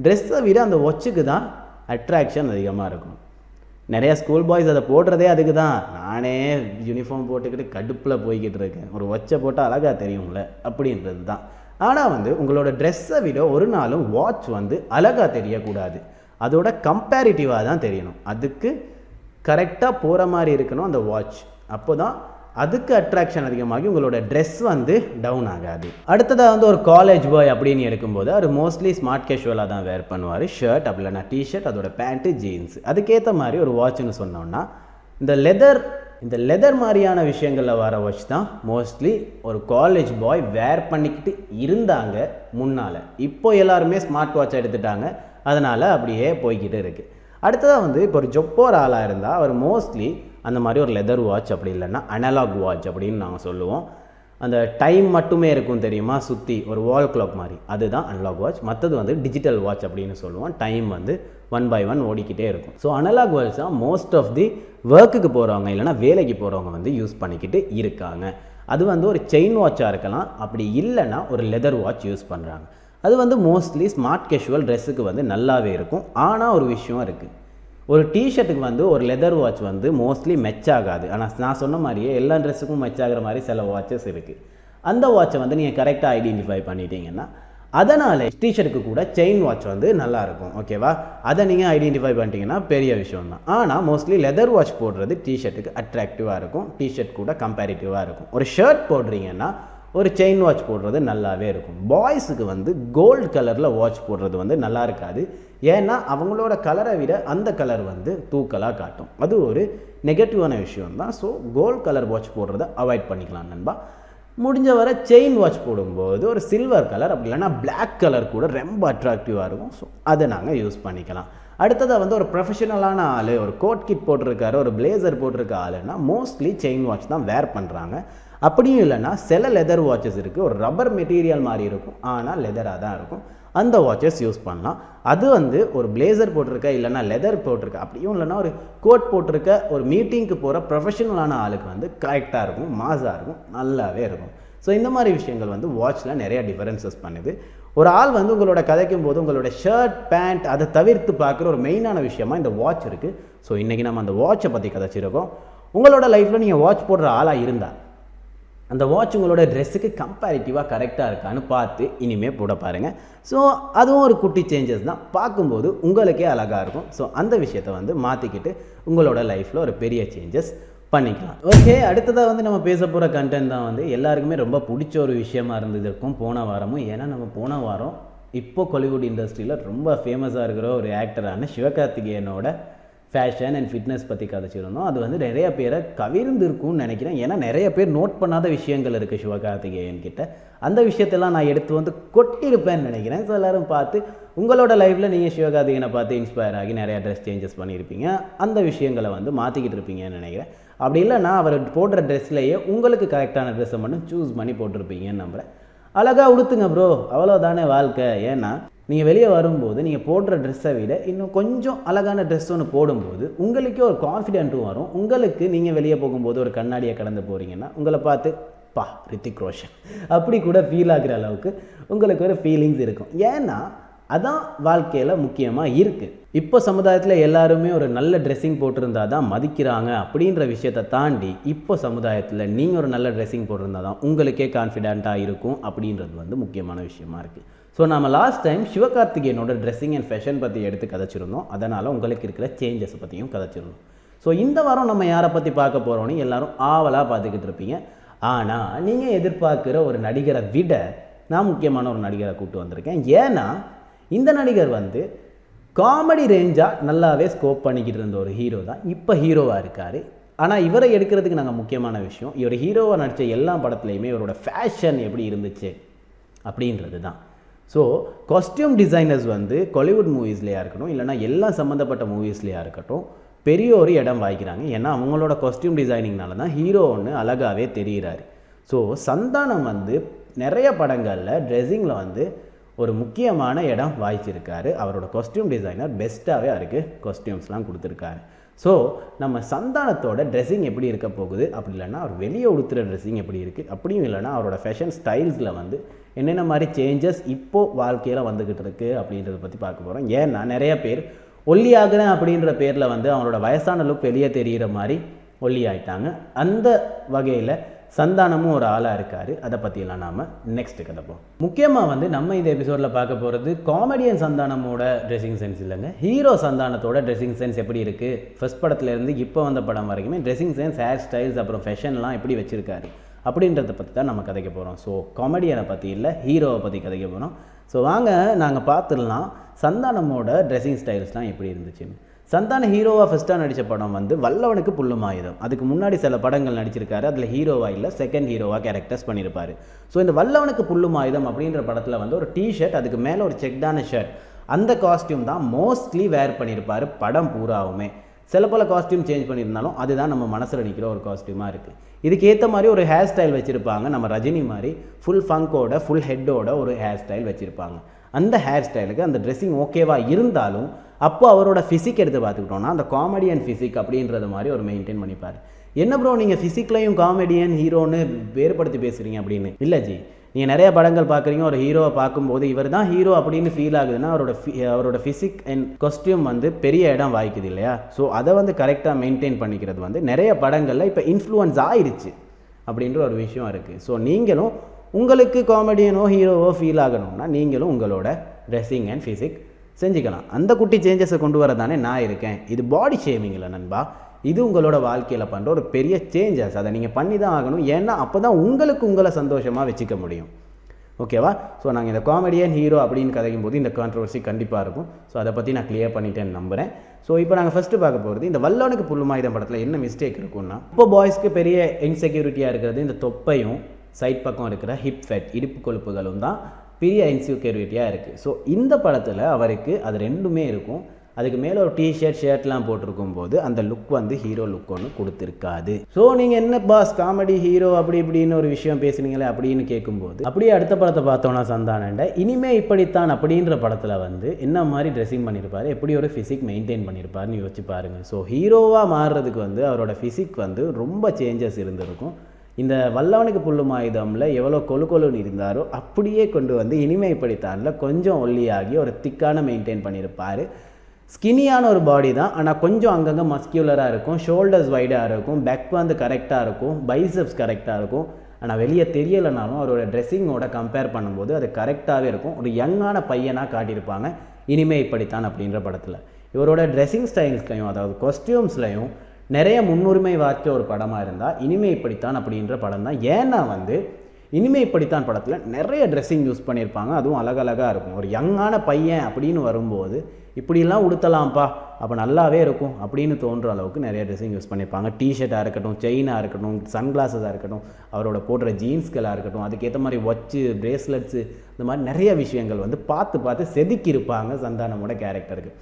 ட்ரெஸ்ஸை விட அந்த வாட்சுக்கு தான் அட்ராக்ஷன் அதிகமாக இருக்கும். நிறையா ஸ்கூல் பாய்ஸ் அதை போடுறதே அதுக்கு தான். நானே யூனிஃபார்ம் போட்டுக்கிட்டு கடுப்பில் போய்கிட்டு இருக்கேன், ஒரு வாட்சை போட்டால் அழகாக தெரியும்ல அப்படின்றது தான். ஆனால் உங்களோட ட்ரெஸ்ஸை விட ஒரு நாளும் வாட்ச் அழகாக தெரியக்கூடாது, அதோட கம்பேரிட்டிவாக தான் தெரியணும். அதுக்கு கரெக்டாக போகிற மாதிரி இருக்கணும் அந்த வாட்ச். அப்போ தான் அதுக்கு அட்ராக்ஷன் அதிகமாகி உங்களோட ட்ரெஸ் டவுன் ஆகாது. அடுத்ததாக ஒரு காலேஜ் பாய் அப்படின்னு எடுக்கும்போது அவர் மோஸ்ட்லி ஸ்மார்ட் கேஷுவலாக தான் வேர் பண்ணுவார். ஷர்ட் அப்படி இல்லைனா டிஷர்ட், அதோட பேண்ட்டு, ஜீன்ஸ். அதுக்கேற்ற மாதிரி ஒரு வாட்ச்னு சொன்னோன்னா இந்த லெதர் மாதிரியான விஷயங்களில் வர வாட்ச் தான் மோஸ்ட்லி ஒரு காலேஜ் பாய் வேர் பண்ணிக்கிட்டு இருந்தாங்க முன்னால். இப்போ எல்லாருமே ஸ்மார்ட் வாட்ச் எடுத்துட்டாங்க, அதனால் அப்படியே போய்கிட்டு இருக்குது. அடுத்ததாக இப்போ ஒரு ஜொப்போர் ஆளாக இருந்தால் அவர் மோஸ்ட்லி அந்த மாதிரி ஒரு லெதர் வாட்ச் அப்படி இல்லைன்னா அனலாக் வாட்ச் அப்படின்னு நாங்கள் சொல்லுவோம். அந்த டைம் மட்டுமே இருக்கும் தெரியுமா, சுற்றி ஒரு வால் கிளாக் மாதிரி, அதுதான் அனலாக் வாட்ச். மற்றது டிஜிட்டல் வாட்ச் அப்படின்னு சொல்லுவோம். டைம் 1 by 1 ஓடிக்கிட்டே இருக்கும். ஸோ அனலாக் வாட்ச் தான் மோஸ்ட் ஆஃப் தி ஒர்க்குக்கு போகிறவங்க இல்லைனா வேலைக்கு போகிறவங்க யூஸ் பண்ணிக்கிட்டு இருக்காங்க. அது வந்து ஒரு செயின் வாட்சாக இருக்கலாம், அப்படி இல்லைன்னா ஒரு லெதர் வாட்ச் யூஸ் பண்ணுறாங்க. அது வந்து மோஸ்ட்லி ஸ்மார்ட் கேஷுவல் ட்ரெஸ்ஸுக்கு வந்து நல்லாவே இருக்கும். ஆனால் ஒரு விஷயம் இருக்குது, ஒரு டிஷர்ட்டுக்கு வந்து ஒரு லெதர் வாட்ச் வந்து மோஸ்ட்லி மெச் ஆகாது. ஆனால் நான் சொன்ன மாதிரியே எல்லா ட்ரெஸ்ஸுக்கும் மெச் ஆகிற மாதிரி சில வாட்சஸ் இருக்குது. அந்த வாட்சை வந்து நீங்கள் கரெக்டாக ஐடென்டிஃபை பண்ணிட்டீங்கன்னா அதனால் டிஷர்ட்டுக்கு கூட செயின் வாட்ச் வந்து நல்லாயிருக்கும். ஓகேவா, அதை நீங்கள் ஐடென்டிஃபை பண்ணிட்டீங்கன்னா பெரிய விஷயம் தான். ஆனால் மோஸ்ட்லி லெதர் வாட்ச் போடுறது டிஷர்ட்டுக்கு அட்ராக்டிவாக இருக்கும், டிஷர்ட் கூட கம்பேரிட்டிவாக இருக்கும். ஒரு ஷர்ட் போடுறீங்கன்னா ஒரு செயின் வாட்ச் போடுறது நல்லாவே இருக்கும். பாய்ஸுக்கு வந்து கோல்டு கலரில் வாட்ச் போடுறது வந்து நல்லா இருக்காது. ஏன்னா அவங்களோட கலரை விட அந்த கலர் வந்து தூக்கலாக காட்டும். அது ஒரு நெகட்டிவான விஷயம் தான். ஸோ கோல்டு கலர் வாட்ச் போடுறத அவாய்ட் பண்ணிக்கலாம் நண்பா. முடிஞ்ச வரை செயின் வாட்ச் போடும்போது ஒரு சில்வர் கலர் அப்படி இல்லைன்னா பிளாக் கலர் கூட ரொம்ப அட்ராக்டிவாக இருக்கும். ஸோ அதை நாங்கள் யூஸ் பண்ணிக்கலாம். அடுத்ததாக வந்து ஒரு ப்ரொஃபஷனலான ஆள், ஒரு கோட் கிட் போட்டிருக்காரு, ஒரு பிளேசர் போட்டிருக்க ஆளுன்னா மோஸ்ட்லி செயின் வாட்ச் தான் வேர் பண்ணுறாங்க. அப்படியும் இல்லைன்னா சில லெதர் வாட்சஸ் இருக்குது, ஒரு ரப்பர் மெட்டீரியல் மாதிரி இருக்கும், ஆனால் லெதராக தான் இருக்கும். அந்த வாட்சஸ் யூஸ் பண்ணலாம். அது வந்து ஒரு பிளேசர் போட்டிருக்க இல்லைனா லெதர் போட்டிருக்க அப்படியும் இல்லைனா ஒரு கோட் போட்டிருக்க ஒரு மீட்டிங்க்கு போகிற ப்ரொஃபஷனலான ஆளுக்கு வந்து கரெக்டாக இருக்கும், மாஸாக இருக்கும், நல்லாவே இருக்கும். ஸோ இந்த மாதிரி விஷயங்கள் வந்து வாட்சில் நிறைய டிஃபரன்சஸ் பண்ணுது. ஒரு ஆள் வந்து உங்களோட கதைக்கும் போது உங்களோட ஷர்ட் பேண்ட் அதை தவிர்த்து பார்க்குற ஒரு மெயினான விஷயமா இந்த வாட்ச் இருக்குது. ஸோ இன்றைக்கி நம்ம அந்த வாட்சை பற்றி கதைச்சிருக்கோம். உங்களோட லைஃப்பில் நீங்கள் வாட்ச் போடுற ஆளாக இருந்தால் அந்த வாட்ச் உங்களோட ட்ரெஸ்ஸுக்கு கம்பேரிட்டிவாக கரெக்டாக இருக்கான்னு பார்த்து இனிமேல் போட பாருங்கள். ஸோ அதுவும் ஒரு குட்டி சேஞ்சஸ் தான், பார்க்கும்போது உங்களுக்கே அழகாக இருக்கும். ஸோ அந்த விஷயத்தை வந்து மாற்றிக்கிட்டு உங்களோட லைஃப்பில் ஒரு பெரிய சேஞ்சஸ் பண்ணிக்கலாம். ஓகே, அடுத்ததாக வந்து நம்ம பேச போகிற கண்டென்ட் தான் வந்து எல்லாருக்குமே ரொம்ப பிடிச்ச ஒரு விஷயமா இருந்ததுக்கும் போன வாரமும். ஏன்னா நம்ம போன வாரம் இப்போ காலிவுட் இண்டஸ்ட்ரியில் ரொம்ப ஃபேமஸாக இருக்கிற ஒரு ஆக்டரான சிவகார்த்திகேயனோட ஃபேஷன் அண்ட் ஃபிட்னஸ் பற்றி கதைச்சிருந்தோம். அது வந்து நிறைய பேரை கவிர்ந்துருக்கும்னு நினைக்கிறேன். ஏன்னா நிறைய பேர் நோட் பண்ணாத விஷயங்கள் இருக்குது சிவகார்த்திகேயன் கிட்ட. அந்த விஷயத்தெல்லாம் நான் எடுத்து வந்து கொட்டியிருப்பேன்னு நினைக்கிறேன். ஸோ எல்லோரும் பார்த்து உங்களோட லைஃப்பில் நீங்கள் சிவகார்த்திகேயனை பார்த்து இன்ஸ்பயர் ஆகி நிறையா ட்ரெஸ் சேஞ்சஸ் பண்ணியிருப்பீங்க, அந்த விஷயங்களை வந்து மாற்றிக்கிட்டு இருப்பீங்கன்னு நினைக்கிறேன். அப்படி இல்லைன்னா அவர் போடுற ட்ரெஸ்லேயே உங்களுக்கு கரெக்டான ட்ரெஸ்ஸை மட்டும் சூஸ் பண்ணி போட்டிருப்பீங்கன்னு நம்புகிறேன். அழகாக உடுத்துங்க ப்ரோ, அவ்வளோதானே வாழ்க்கை. ஏன்னா நீங்கள் வெளியே வரும்போது நீங்கள் போடுற ட்ரெஸ்ஸை விட இன்னும் கொஞ்சம் அழகான ட்ரெஸ் ஒன்று போடும்போது உங்களுக்கே ஒரு கான்ஃபிடென்ட்டும் வரும். உங்களுக்கு நீங்கள் வெளியே போகும்போது ஒரு கண்ணாடியை கடந்து போகிறீங்கன்னா உங்களை பார்த்து பா ரித்திக் ரோஷன் அப்படி கூட ஃபீல் ஆகிற அளவுக்கு உங்களுக்கு ஒரு ஃபீலிங்ஸ் இருக்கும். ஏன்னா அதான் வாழ்க்கையில் முக்கியமாக இருக்குது. இப்போ சமுதாயத்தில் எல்லாருமே ஒரு நல்ல ட்ரெஸ்ஸிங் போட்டிருந்தா தான் மதிக்கிறாங்க. அப்படின்ற விஷயத்தை தாண்டி இப்போ சமுதாயத்தில் நீங்கள் ஒரு நல்ல ட்ரெஸ்ஸிங் போட்டிருந்தா தான் உங்களுக்கே கான்ஃபிடென்ட்டாக இருக்கும் அப்படின்றது வந்து முக்கியமான விஷயமா இருக்குது. ஸோ நம்ம லாஸ்ட் டைம் சிவகார்த்திகேயனோட ட்ரெஸ்ஸிங் அண்ட் ஃபேஷன் பற்றி எடுத்து கதைச்சிருந்தோம். அதனால் உங்களுக்கு இருக்கிற சேஞ்சஸை பற்றியும் கதைச்சிருந்தோம். ஸோ இந்த வாரம் நம்ம யாரை பற்றி பார்க்க போகிறோன்னு எல்லோரும் ஆவலாக பார்த்துக்கிட்டு இருப்பீங்க. ஆனால் நீங்கள் எதிர்பார்க்குற ஒரு நடிகரை விட நான் முக்கியமான ஒரு நடிகரை கூப்பிட்டு வந்திருக்கேன். ஏன்னா இந்த நடிகர் வந்து காமெடி ரேஞ்சாக நல்லாவே ஸ்கோப் பண்ணிக்கிட்டு இருந்த ஒரு ஹீரோ தான் இப்போ ஹீரோவாக இருக்கார். ஆனால் இவரை எடுக்கிறதுக்கு நாங்கள் முக்கியமான விஷயம், இவர் ஹீரோவாக நடித்த எல்லா படத்துலையுமே இவரோட ஃபேஷன் எப்படி இருந்துச்சு அப்படின்றது தான். ஸோ காஸ்டியூம் டிசைனர்ஸ் வந்து காலிவுட் மூவிஸ்லேயா இருக்கட்டும் இல்லைனா எல்லா சம்மந்தப்பட்ட மூவிஸ்லேயா இருக்கட்டும் பெரிய ஒரு இடம் வாய்க்கிறாங்க. ஏன்னா அவங்களோட காஸ்டியூம் டிசைனிங்னால தான் ஹீரோ ஒன்று அழகாகவே தெரிகிறாரு. ஸோ சந்தானம் வந்து நிறைய படங்களில் ட்ரெஸ்ஸிங்கில் வந்து ஒரு முக்கியமான இடம் வாய்ச்சிருக்காரு. அவரோட காஸ்டியூம் டிசைனர் பெஸ்ட்டாகவே அவருக்கு காஸ்டியூம்ஸ்லாம் கொடுத்துருக்காரு. ஸோ நம்ம சந்தானத்தோட ட்ரெஸ்ஸிங் எப்படி இருக்க போகுது, அப்படி இல்லைன்னா அவர் வெளியே உடுத்துகிற ட்ரெஸ்ஸிங் எப்படி இருக்குது, அப்படியும் இல்லைனா அவரோட ஃபேஷன் ஸ்டைல்ஸில் வந்து என்னென்ன மாதிரி சேஞ்சஸ் இப்போது வாழ்க்கையில் வந்துக்கிட்டு இருக்குது அப்படின்றத பற்றி பார்க்க போகிறோம். ஏன்னா நிறைய பேர் ஒல்லி ஆகுறேன் அப்படின்ற பேரில் வந்து அவங்களோட வயசான லுக் வெளியே தெரிகிற மாதிரி ஒல்லி ஆகிட்டாங்க. அந்த வகையில் சந்தானமும் ஒரு ஆளாக இருக்கார். அதை பற்றியெல்லாம் நாம் நெக்ஸ்ட்டு கதைப்போம். முக்கியமாக வந்து நம்ம இந்த எபிசோடில் பார்க்க போகிறது காமெடியன் சந்தானமோட ட்ரெஸ்ஸிங் சென்ஸ் இல்லைங்க, ஹீரோ சந்தானத்தோட ட்ரெஸ்ஸிங் சென்ஸ் எப்படி இருக்குது, ஃபர்ஸ்ட் படத்துலேருந்து இப்போ வந்த படம் வரைக்குமே ட்ரெஸ்ஸிங் சென்ஸ், ஹேர் ஸ்டைல்ஸ், அப்புறம் ஃபேஷன்லாம் எப்படி வச்சுருக்காரு அப்படின்றத பற்றி தான் நம்ம கதைக்க போகிறோம். ஸோ காமெடியனை பற்றி இல்லை, ஹீரோவை பற்றி கதைக்க போகிறோம். ஸோ வாங்க நாங்கள் பார்த்துடலாம் சந்தானமோட ட்ரெஸ்ஸிங் ஸ்டைல்ஸ்லாம் எப்படி இருந்துச்சுன்னு. சந்தான ஹீரோவாக ஃபஸ்ட்டாக நடித்த படம் வந்து வல்லவனுக்கு புல்லும் ஆயுதம். அதுக்கு முன்னாடி சில படங்கள் நடிச்சிருக்காரு. அதில் ஹீரோவாக இல்லை, செகண்ட் ஹீரோவாக கேரக்டர்ஸ் பண்ணியிருப்பார். ஸோ இந்த வல்லவனுக்கு புல்லும் ஆயுதம் அப்படின்ற படத்தில் வந்து ஒரு டிஷர்ட், அதுக்கு மேலே ஒரு செக்டான ஷர்ட், அந்த காஸ்டியூம் தான் மோஸ்ட்லி வேர் பண்ணியிருப்பார் படம் பூராவுமே. சில பல காஸ்டியூம் சேஞ்ச் பண்ணியிருந்தாலும் அதுதான் நம்ம மனசில் நிற்கிற ஒரு காஸ்டியூமாக இருக்குது. இதுக்கு ஏற்ற மாதிரி ஒரு ஹேர் ஸ்டைல் வச்சுருப்பாங்க. நம்ம ரஜினி மாதிரி ஃபுல் ஃபங்கோட ஃபுல் ஹெட்டோட ஒரு ஹேர் ஸ்டைல் வச்சுருப்பாங்க. அந்த ஹேர் ஸ்டைலுக்கு அந்த ட்ரெஸ்ஸிங் ஓகேவாக இருந்தாலும் அப்போ அவரோட ஃபிசிக் எடுத்து பார்த்துக்கிட்டோன்னா அந்த காமெடியன் ஃபிசிக் அப்படின்றது மாதிரி ஒரு மெயின்டைன் பண்ணிப்பார். என்ன ப்ரோ நீங்கள் ஃபிசிக்லையும் காமெடியன் ஹீரோன்னு வேறுபடுத்தி பேசுகிறீங்க அப்படின்னு. இல்லை ஜி, நீங்கள் நிறைய படங்கள் பார்க்குறீங்க, ஒரு ஹீரோவை பார்க்கும்போது இவர் தான் ஹீரோ அப்படின்னு ஃபீல் ஆகுதுன்னா அவரோட ஃபிசிக் அண்ட் காஸ்டியூம் வந்து பெரிய இடம் வாய்க்குது இல்லையா. ஸோ அதை வந்து கரெக்டாக மெயின்டைன் பண்ணிக்கிறது வந்து நிறைய படங்களில் இப்போ இன்ஃப்ளூயன்ஸ் ஆயிடுச்சு அப்படின்ற ஒரு விஷயம் இருக்குது. ஸோ நீங்களும் உங்களுக்கு காமெடியனோ ஹீரோவோ ஃபீல் ஆகணும்னா நீங்களும் உங்களோட ட்ரெஸ்ஸிங் அண்ட் ஃபிசிக் செஞ்சுக்கலாம். அந்த குட்டி சேஞ்சஸை கொண்டு வர தானே நான் இருக்கேன். இது பாடி ஷேமிங் இல்லை நண்பா, இது உங்களோட வாழ்க்கையில் பண்ணுற ஒரு பெரிய சேஞ்சஸ். அதை நீங்கள் பண்ணி தான் ஆகணும். ஏன்னா அப்போ தான் உங்களை சந்தோஷமாக வச்சுக்க முடியும். ஓகேவா? ஸோ நாங்கள் இந்த காமெடியன் ஹீரோ அப்படின்னு கதைக்கும் போது இந்த கான்ட்ரவர்சி கண்டிப்பாக இருக்கும். ஸோ அதை பற்றி நான் கிளியர் பண்ணிட்டேன்னு நம்புகிறேன். ஸோ இப்போ நாங்கள் ஃபஸ்ட்டு பார்க்க போகிறது இந்த வல்லவனுக்கு புல்லுமாயுதம் படத்தில் என்ன மிஸ்டேக் இருக்குன்னா, இப்போ பாய்ஸ்க்கு பெரிய இன்செக்யூரிட்டியாக இருக்கிறது இந்த தொப்பையும் சைட் பக்கம் இருக்கிற ஹிப் ஃபேட் இடுப்பு கொழுப்புகளும் தான் பெரிய இன்செக்யூரிட்டியாக இருக்குது. ஸோ இந்த படத்தில் அவருக்கு அது ரெண்டுமே இருக்கும். அதுக்கு மேலே ஒரு ஷர்ட்லாம் போட்டிருக்கும் போது அந்த லுக் வந்து ஹீரோ லுக் ஒன்று கொடுத்துருக்காது. ஸோ நீங்கள் என்ன பாஸ் காமெடி ஹீரோ அப்படி இப்படின்னு ஒரு விஷயம் பேசுனீங்களே அப்படின்னு கேட்கும்போது, அப்படியே அடுத்த படத்தை பார்த்தோன்னா சந்தானண்ட இனிமே இப்படித்தான் அப்படின்ற படத்தில் வந்து என்ன மாதிரி ட்ரெஸ்ஸிங் பண்ணியிருப்பார், எப்படி ஒரு ஃபிசிக் மெயின்டைன் பண்ணியிருப்பாருன்னு யோசிச்சு பாருங்கள். ஸோ ஹீரோவாக மாறுறதுக்கு வந்து அவரோட ஃபிசிக் வந்து ரொம்ப சேஞ்சஸ் இருந்திருக்கும். இந்த வல்லவனுக்கு புல்லுமாயுதமில் எவ்வளோ கொழுன்னு இருந்தாரோ அப்படியே கொண்டு வந்து இனிமே இப்படித்தானில் கொஞ்சம் ஒல்லியாகி ஒரு திக்கான மெயின்டைன் பண்ணியிருப்பார். ஸ்கினியான ஒரு பாடி தான், ஆனால் கொஞ்சம் அங்கங்கே மஸ்கியூலராக இருக்கும், ஷோல்டர்ஸ் வைடாக இருக்கும், பேக் வந்து கரெக்டாக இருக்கும், பைசப்ஸ் கரெக்டாக இருக்கும். ஆனால் வெளியே தெரியலைனாலும் அவரோட ட்ரெஸ்ஸிங்கோட கம்பேர் பண்ணும்போது அது கரெக்டாகவே இருக்கும். ஒரு யங்கான பையனாக காட்டியிருப்பாங்க இனிமே இப்படித்தான் அப்படின்ற படத்தில். இவரோட ட்ரெஸ்ஸிங் ஸ்டைல்ஸ்லையும் அதாவது காஸ்டியூம்ஸ்லையும் நிறைய முன்னுரிமை வாய்ச்ச ஒரு படமாக இருந்தால் இனிமே இப்படித்தான் அப்படின்ற படம் தான். ஏன்னா வந்து இனிமே இப்படித்தான் படத்தில் நிறைய ட்ரெஸ்ஸிங் யூஸ் பண்ணியிருப்பாங்க, அதுவும் அழகழகாக இருக்கும். ஒரு யங்கான பையன் அப்படின்னு வரும்போது இப்படிலாம் உடுத்தலாம்ப்பா அப்போ நல்லாவே இருக்கும் அப்படின்னு தோன்ற அளவுக்கு நிறைய ட்ரெஸ்ஸிங் யூஸ் பண்ணியிருப்பாங்க. டிஷர்ட்டாக இருக்கட்டும், செயினாக இருக்கட்டும், சன்கிளாஸஸாக இருக்கட்டும், அவரோட போடுற ஜீன்ஸ்களாக இருக்கட்டும், அதுக்கேற்ற மாதிரி வாட்சு, பிரேஸ்லெட்ஸு, இந்த மாதிரி நிறைய விஷயங்கள் வந்து பார்த்து செதுக்கியிருப்பாங்க சந்தானமோட கேரக்டருக்கு.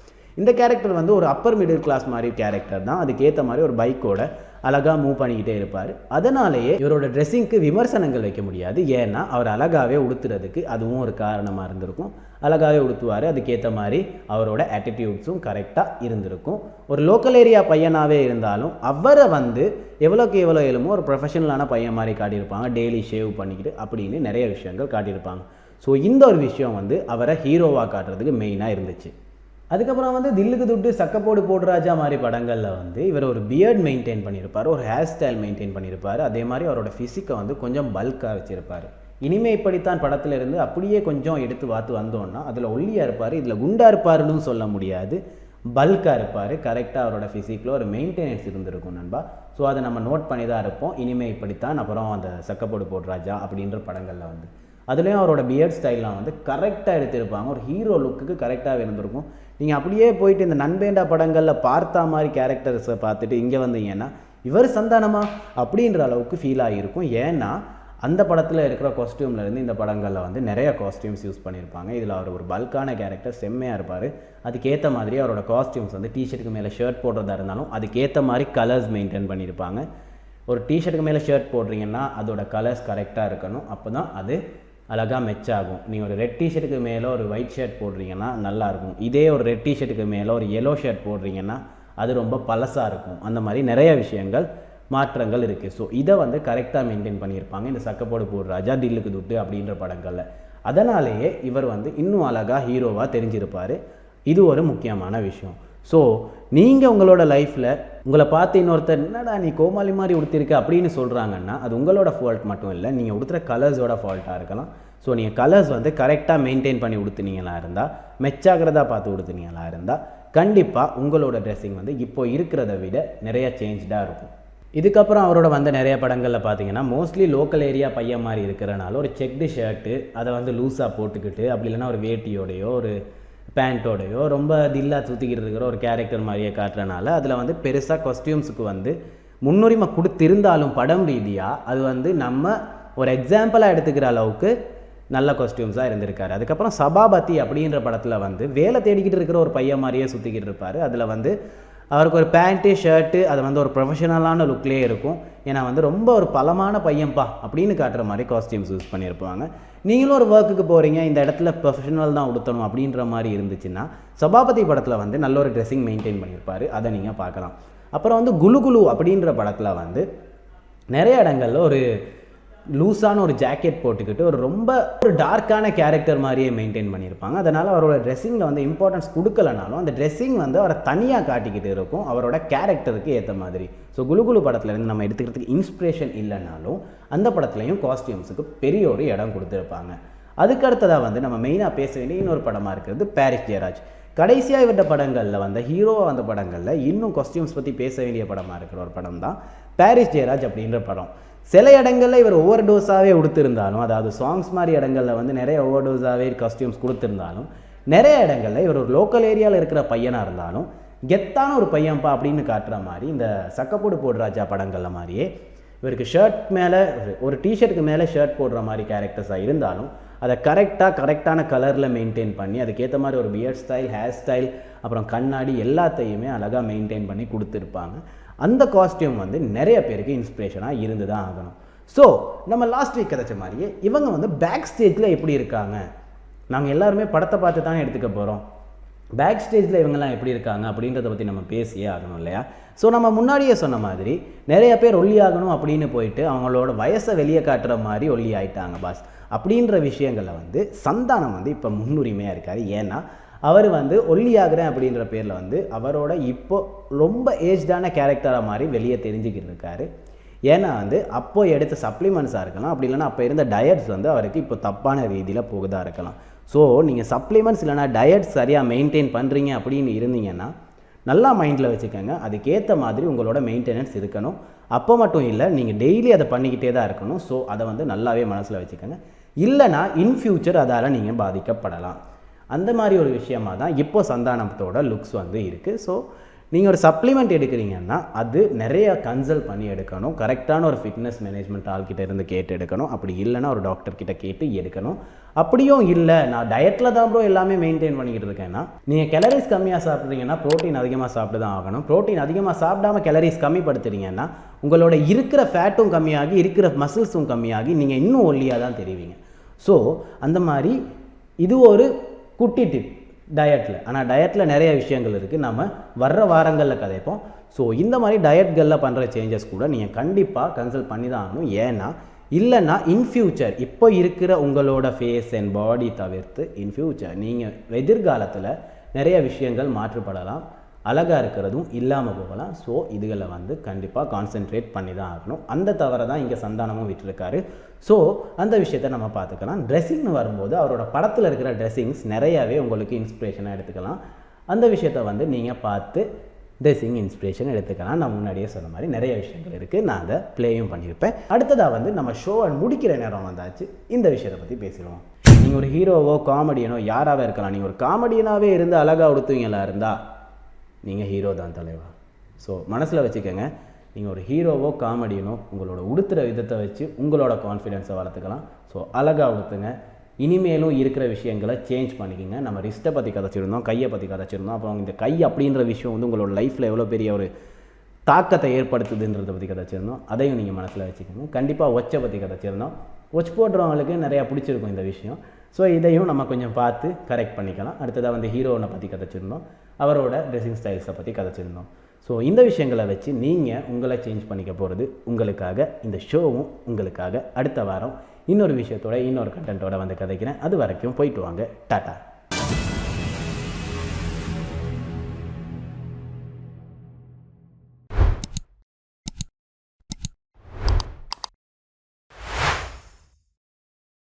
இந்த கேரக்டர் வந்து ஒரு அப்பர் மிடில் கிளாஸ் மாதிரி கேரக்டர் தான். அதுக்கேற்ற மாதிரி ஒரு பைக்கோட அழகாக மூவ் பண்ணிக்கிட்டே இருப்பார். அதனாலேயே இவரோட ட்ரெஸ்ஸிங்க்கு விமர்சனங்கள் வைக்க முடியாது. ஏன்னா அவர் அழகாகவே உடுத்துறதுக்கு அதுவும் ஒரு காரணமாக இருந்திருக்கும். அழகாகவே உடுத்துவார், அதுக்கேற்ற மாதிரி அவரோட ஆட்டிடியூட்ஸும் கரெக்டாக இருந்திருக்கும். ஒரு லோக்கல் ஏரியா பையனாகவே இருந்தாலும் அவரை வந்து எவ்வளோக்கு எவ்வளோ எழுமோ ஒரு ப்ரொஃபஷனலான பையன் மாதிரி காட்டியிருப்பாங்க, டெய்லி ஷேவ் பண்ணிக்கிட்டு அப்படின்னு நிறைய விஷயங்கள் காட்டியிருப்பாங்க. ஸோ இந்த ஒரு விஷயம் வந்து அவரை ஹீரோவாக காட்டுறதுக்கு மெயினாக இருந்துச்சு. அதுக்கப்புறம் வந்து தில்லுக்கு துட்டு, சக்கப்போடு போடுராஜா மாதிரி படங்களில் வந்து இவர் ஒரு பியர்ட் மெயின்டைன் பண்ணியிருப்பார், ஒரு ஹேர் ஸ்டைல் மெயின்டைன் பண்ணியிருப்பார். அதே மாதிரி அவரோட ஃபிசிக்கை வந்து கொஞ்சம் பல்காக வச்சுருப்பார். இனிமே இப்படித்தான் படத்தில் இருந்து அப்படியே கொஞ்சம் எடுத்து வந்தோன்னா அதில் ஒல்லியாக இருப்பார், இதில் குண்டாக இருப்பாருன்னு சொல்ல முடியாது, பல்காக இருப்பார். கரெக்டாக அவரோட ஃபிசிக்கில் ஒரு மெயின்டெனன்ஸ் இருந்திருக்கும் நண்பா. ஸோ அதை நம்ம நோட் பண்ணி தான் இருப்போம். இனிமே இப்படித்தான், அப்புறம் அந்த சக்கப்போடு போடுராஜா அப்படின்ற படங்களில் வந்து அதுலேயும் அவரோட பியர்ட் ஸ்டைல்லாம் வந்து கரெக்டாக எடுத்திருப்பாங்க. ஒரு ஹீரோ லுக்குக்கு கரெக்டாக இருந்திருக்கும். நீங்கள் அப்படியே போயிட்டு இந்த நண்பேண்டா படங்களில் பார்த்தா மாதிரி கேரக்டர்ஸை பார்த்துட்டு இங்கே வந்தீங்கன்னா இவர் சந்தானமா அப்படின்ற அளவுக்கு ஃபீல் ஆகியிருக்கும். ஏன்னா அந்த படத்தில் இருக்கிற காஸ்டியூம்லேருந்து இந்த படங்களில் வந்து நிறைய காஸ்டியூம்ஸ் யூஸ் பண்ணியிருப்பாங்க. இதில் அவர் ஒரு பல்கான கேரக்டர், செம்மையாக இருப்பார். அதுக்கேற்ற மாதிரி அவரோட காஸ்டியூம்ஸ் வந்து டிஷர்ட்டுக்கு மேலே ஷர்ட் போடுறதா இருந்தாலும் அதுக்கேற்ற மாதிரி கலர்ஸ் மெயின்டைன் பண்ணியிருப்பாங்க. ஒரு டிஷர்ட்டுக்கு மேலே ஷர்ட் போடுறீங்கன்னா அதோட கலர்ஸ் கரெக்டாக இருக்கணும், அப்போ தான் அது அழகாக மெச் ஆகும். நீங்கள் ஒரு ரெட் டிஷர்ட்டுக்கு மேலே ஒரு ஒயிட் ஷர்ட் போடுறீங்கன்னா நல்லாயிருக்கும். இதே ஒரு ரெட் டிஷர்ட்டுக்கு மேலே ஒரு எல்லோ ஷர்ட் போடுறீங்கன்னா அது ரொம்ப பழசாக இருக்கும். அந்த மாதிரி நிறைய விஷயங்கள் மாற்றங்கள் இருக்குது. ஸோ இதை வந்து கரெக்டாக மெயின்டைன் பண்ணியிருப்பாங்க இந்த சக்கப்போடு போடுராஜா, தில்லுக்கு துட்டு அப்படின்ற படங்களில். அதனாலேயே இவர் வந்து இன்னும் அழகாக ஹீரோவாக தெரிஞ்சிருப்பார். இது ஒரு முக்கியமான விஷயம். ஸோ நீங்கள் உங்களோட லைஃப்பில் உங்களை பார்த்து இன்னொருத்தர் என்னடா நீ கோமாளி மாதிரி உடுத்திருக்க அப்படின்னு சொல்கிறாங்கன்னா அது உங்களோட ஃபால்ட் மட்டும் இல்லை, நீங்கள் உடுத்துகிற கலர்ஸோட ஃபால்ட்டாக இருக்கலாம். ஸோ நீங்கள் கலர்ஸ் வந்து கரெக்டாக மெயின்டைன் பண்ணி உடுத்துனீங்களா இருந்தால், மெச்சாகிறதா பார்த்து உடுத்துனீங்களா இருந்தால் கண்டிப்பாக உங்களோட ட்ரெஸ்ஸிங் வந்து இப்போ இருக்கிறத விட நிறைய சேஞ்ச்டாக இருக்கும். இதுக்கப்புறம் அவரோட வந்த நிறைய படங்களில் பார்த்தீங்கன்னா மோஸ்ட்லி லோக்கல் ஏரியா பையன் மாதிரி இருக்கிறனால ஒரு செக்டு ஷர்ட்டு அதை வந்து லூஸாக போட்டுக்கிட்டு, அப்படி இல்லைன்னா ஒரு வேட்டியோடையோ ஒரு பேண்ட்டோடையோ ரொம்ப தில்லா சுற்றிக்கிட்டு இருக்கிற ஒரு கேரக்டர் மாதிரியே காட்டுறனால அதில் வந்து பெருசாக காஸ்டியூம்ஸுக்கு வந்து முன்னுரிமை கொடுத்திருந்தாலும் படம் ரீதியாக அது வந்து நம்ம ஒரு எக்ஸாம்பிளாக எடுத்துக்கிற அளவுக்கு நல்ல காஸ்டியூம்ஸாக இருந்திருக்காரு. அதுக்கப்புறம் சபாபதி அப்படின்ற படத்தில் வந்து வேலை தேடிக்கிட்டு இருக்கிற ஒரு பையன் மாதிரியே சுற்றிக்கிட்டு இருப்பார். அதில் வந்து அவருக்கு ஒரு பேண்ட்டு ஷர்ட்டு அது வந்து ஒரு ப்ரொஃபஷனலான லுக்லேயே இருக்கும். ஏன்னா வந்து ரொம்ப ஒரு பலமான பையன்பா அப்படின்னு காட்டுற மாதிரி காஸ்டியூம்ஸ் யூஸ் பண்ணியிருப்பாங்க. நீங்களும் ஒரு ஒர்க்குக்கு போகிறீங்க, இந்த இடத்துல ப்ரொஃபஷனல் தான் உடுத்தணும் அப்படின்ற மாதிரி இருந்துச்சுன்னா சபாபதி படத்தில் வந்து நல்ல ஒரு ட்ரெஸ்ஸிங் மெயின்டைன் பண்ணியிருப்பார். அதை நீங்கள் பார்க்கலாம். அப்புறம் வந்து குலு குலு அப்படின்ற படத்தில் வந்து நிறைய இடங்களில் ஒரு லூஸான ஒரு ஜாக்கெட் போட்டுக்கிட்டு ரொம்ப டார்க்கான கேரக்டர் மாதிரியே மெயின்டைன் பண்ணியிருப்பாங்க. அதனால் அவரோட ட்ரெஸ்ஸிங்கில் வந்து இம்பார்ட்டன்ஸ் கொடுக்கலனாலும் அந்த ட்ரெஸ்ஸிங் வந்து அவரை தனியாக காட்டிக்கிட்டு இருக்கும் அவரோட கேரக்டருக்கு ஏற்ற மாதிரி. ஸோ குலு குலு படத்துலேருந்து நம்ம எடுத்துக்கிறதுக்கு இன்ஸ்பிரேஷன் இல்லைனாலும் அந்த படத்துலையும் காஸ்டியூம்ஸுக்கு பெரிய ஒரு இடம் கொடுத்துருப்பாங்க. அதுக்கு அடுத்ததாக வந்து நம்ம மெயினாக பேச வேண்டிய இன்னொரு படமாக இருக்கிறது பாரிஸ் ஜெயராஜ். கடைசியாக இவற்ற படங்களில் வந்த ஹீரோவாக வந்த படங்களில் இன்னும் காஸ்டியூம்ஸ் பற்றி பேச வேண்டிய படமாக இருக்கிற ஒரு படம் தான் பாரிஸ் ஜெயராஜ் அப்படின்ற படம். சில இடங்களில் இவர் ஓவர் டோஸாகவே கொடுத்துருந்தாலும், அதாவது சாங்ஸ் மாதிரி இடங்களில் வந்து நிறைய ஓவர் டோஸாகவே காஸ்டியூம்ஸ் கொடுத்துருந்தாலும், நிறைய இடங்களில் இவர் ஒரு லோக்கல் ஏரியாவில் இருக்கிற பையனாக இருந்தாலும் கெத்தான ஒரு பையன்ப்பா அப்படின்னு காட்டுற மாதிரி இந்த சக்கப்போடு போடு ராஜா படங்களில் மாதிரியே இவருக்கு ஷர்ட் மேலே ஒரு டிஷர்ட்டுக்கு மேலே ஷர்ட் போடுற மாதிரி கேரக்டர்ஸாக இருந்தாலும் அதை கரெக்டான கலரில் மெயின்டைன் பண்ணி அதுக்கேற்ற மாதிரி ஒரு பியர்ட் ஸ்டைல், ஹேர் ஸ்டைல், அப்புறம் கண்ணாடி எல்லாத்தையுமே அழகாக மெயின்டைன் பண்ணி கொடுத்துருப்பாங்க. அந்த காஸ்டியூம் வந்து நிறைய பேருக்கு இன்ஸ்பிரேஷனாக இருந்து தான் ஆகணும். ஸோ நம்ம லாஸ்ட் வீக் கதைச்ச மாதிரியே இவங்க வந்து பேக் ஸ்டேஜில் எப்படி இருக்காங்க, நாங்கள் எல்லாருமே படத்தை பார்த்து தானே எடுத்துக்க போகிறோம், பேக் ஸ்டேஜில் இவங்கெல்லாம் எப்படி இருக்காங்க அப்படின்றத பற்றி நம்ம பேசியே ஆகணும் இல்லையா? ஸோ நம்ம முன்னாடியே சொன்ன மாதிரி நிறைய பேர் ஒல்லி ஆகணும் அப்படின்னு போயிட்டு அவங்களோட வயசை வெளியே காட்டுற மாதிரி ஒல்லி ஆகிட்டாங்க பாஸ் அப்படின்ற விஷயங்களில் வந்து சந்தானம் வந்து இப்போ முன்னுரிமையாக இருக்கார். ஏன்னா அவர் வந்து ஒல்லி ஆகிறேன் அப்படின்ற பேரில் வந்து அவரோட இப்போ ரொம்ப ஏஜ்டான கேரக்டராக மாதிரி வெளியே தெரிஞ்சுக்கிட்டு இருக்காரு. ஏன்னா வந்து அப்போ எடுத்த சப்ளிமெண்ட்ஸாக இருக்கலாம், அப்படி இல்லைனா அப்போ இருந்த டயட்ஸ் வந்து அவருக்கு இப்போ தப்பான ரீதியில் போகுதா இருக்கலாம். ஸோ நீங்கள் சப்ளிமெண்ட்ஸ் இல்லைனா டயட் சரியாக மெயின்டைன் பண்ணுறீங்க அப்படின்னு இருந்தீங்கன்னா நல்லா மைண்டில் வச்சுக்கோங்க, அதுக்கேற்ற மாதிரி உங்களோட மெயின்டெனன்ஸ் இருக்கணும். அப்போ மட்டும் இல்லை, நீங்கள் டெய்லி அதை பண்ணிக்கிட்டே தான் இருக்கணும். ஸோ அதை வந்து நல்லாவே மனசில் வச்சுக்கோங்க. இல்லைனா இன் ஃபியூச்சர் அதால் நீங்கள் பாதிக்கப்படலாம். அந்த மாதிரி ஒரு விஷயமாக தான் இப்போ சந்தானத்தோட லுக்ஸ் வந்து இருக்குது. ஸோ நீங்கள் ஒரு சப்ளிமெண்ட் எடுக்கிறீங்கன்னா அது நிறைய கன்சல்ட் பண்ணி எடுக்கணும். கரெக்டான ஒரு ஃபிட்னஸ் மேனேஜ்மெண்ட் ஆள்கிட்ட இருந்து கேட்டு எடுக்கணும். அப்படி இல்லைனா ஒரு டாக்டர்கிட்ட கேட்டு எடுக்கணும். அப்படியும் இல்லை நான் டயட்டில் தான் ப்ரோ எல்லாமே மெயின்டைன் பண்ணிக்கிட்டு இருக்கேன்னா நீங்கள் கேலரிஸ் கம்மியாக சாப்பிட்றீங்கன்னா ப்ரோட்டீன் அதிகமாக சாப்பிட்டு தான் ஆகணும். ப்ரோட்டீன் அதிகமாக சாப்பிடாமல் கேலரிஸ் கம்மிப்படுத்துறீங்கன்னா உங்களோட இருக்கிற ஃபேட்டும் கம்மியாகி இருக்கிற மசில்ஸும் கம்மியாகி நீங்கள் இன்னும் ஒல்லியாக தான் தெரிவிங்க. ஸோ அந்த மாதிரி இது ஒரு குட்டி டிப் டயட்டில். ஆனால் டயட்டில் நிறைய விஷயங்கள் இருக்குது, நம்ம வர்ற வாரங்களில் கதைப்போம். ஸோ இந்த மாதிரி டயட்களில் பண்ணுற சேஞ்சஸ் கூட நீங்கள் கண்டிப்பாக கன்சல்ட் பண்ணி தான் ஆகணும். ஏன்னா இல்லைன்னா இன் ஃபியூச்சர் இப்போ இருக்கிற உங்களோட ஃபேஸ் அண்ட் பாடி தவிர்த்து இன் ஃபியூச்சர் நீங்கள் எதிர்காலத்தில் நிறைய விஷயங்கள் மாற்றுப்படலாம், அழகாக இருக்கிறதும் இல்லாமல் போகலாம். ஸோ இதுகளை வந்து கண்டிப்பாக கான்சென்ட்ரேட் பண்ணி தான் ஆகணும். அந்த தவிர தான் இங்கே சந்தானமும் விட்டுருக்காரு. ஸோ அந்த விஷயத்தை நம்ம பார்த்துக்கலாம். ட்ரெஸ்ஸிங்னு வரும்போது அவரோட படத்தில் இருக்கிற ட்ரெஸ்ஸிங்ஸ் நிறையாவே உங்களுக்கு இன்ஸ்பிரேஷனாக எடுத்துக்கலாம். அந்த விஷயத்தை வந்து நீங்கள் பார்த்து ட்ரெஸ்ஸிங் இன்ஸ்பிரேஷன் எடுத்துக்கலாம். நான் முன்னாடியே சொன்ன மாதிரி நிறைய விஷயங்கள் இருக்குது, நான் அதை ப்ளேயும் பண்ணியிருப்பேன். அடுத்ததாக வந்து நம்ம ஷோவை முடிக்கிற நேரம் வந்தாச்சு. இந்த விஷயத்தை பற்றி பேசிடுவோம். நீங்கள் ஒரு ஹீரோவோ காமெடியனோ யாராவே இருக்கலாம். நீங்கள் ஒரு காமெடியனாகவே இருந்து அழகாக உடுத்துவீங்களா இருந்தால் நீங்கள் ஹீரோ தான் தலைவா. ஸோ மனசில் வச்சுக்கோங்க, நீங்கள் ஒரு ஹீரோவோ காமெடியனோ உங்களோட உடுத்துகிற விதத்தை வச்சு உங்களோட கான்ஃபிடென்ஸை வளர்த்துக்கலாம். ஸோ அழகாக உடுத்துங்க. இனிமேலும் இருக்கிற விஷயங்களை சேஞ்ச் பண்ணிக்கோங்க. நம்ம ரிஸ்ட்டை பற்றி கதைச்சிருந்தோம், கையை பற்றி கதைச்சிருந்தோம். அப்புறம் இந்த கை அப்படின்ற விஷயம் வந்து உங்களோட லைஃப்பில் எவ்வளோ பெரிய ஒரு தாக்கத்தை ஏற்படுத்துதுன்றதை பற்றி கதைச்சிருந்தோம். அதையும் நீங்கள் மனசில் வச்சுக்கோங்க. கண்டிப்பாக ஒச்சை பற்றி கதைச்சிருந்தோம். ஒச் போடுறவங்களுக்கு நிறையா பிடிச்சிருக்கும் இந்த விஷயம். ஸோ இதையும் நம்ம கொஞ்சம் பார்த்து கரெக்ட் பண்ணிக்கலாம். அடுத்ததாக வந்து ஹீரோனை பற்றி கதைச்சிருந்தோம், அவரோட ட்ரெஸ்ஸிங் ஸ்டைல்ஸை பற்றி கதைச்சிருந்தோம். ஸோ இந்த விஷயங்களை வச்சு நீங்கள் உங்களை சேஞ்ச் பண்ணிக்க போகிறது உங்களுக்காக. இந்த ஷோவும் உங்களுக்காக. அடுத்த வாரம் இன்னொரு விஷயத்தோட இன்னொரு கண்டென்ட்டோட வந்து கதைக்கிறேன். அது வரைக்கும் போயிட்டு வாங்க. டாட்டா.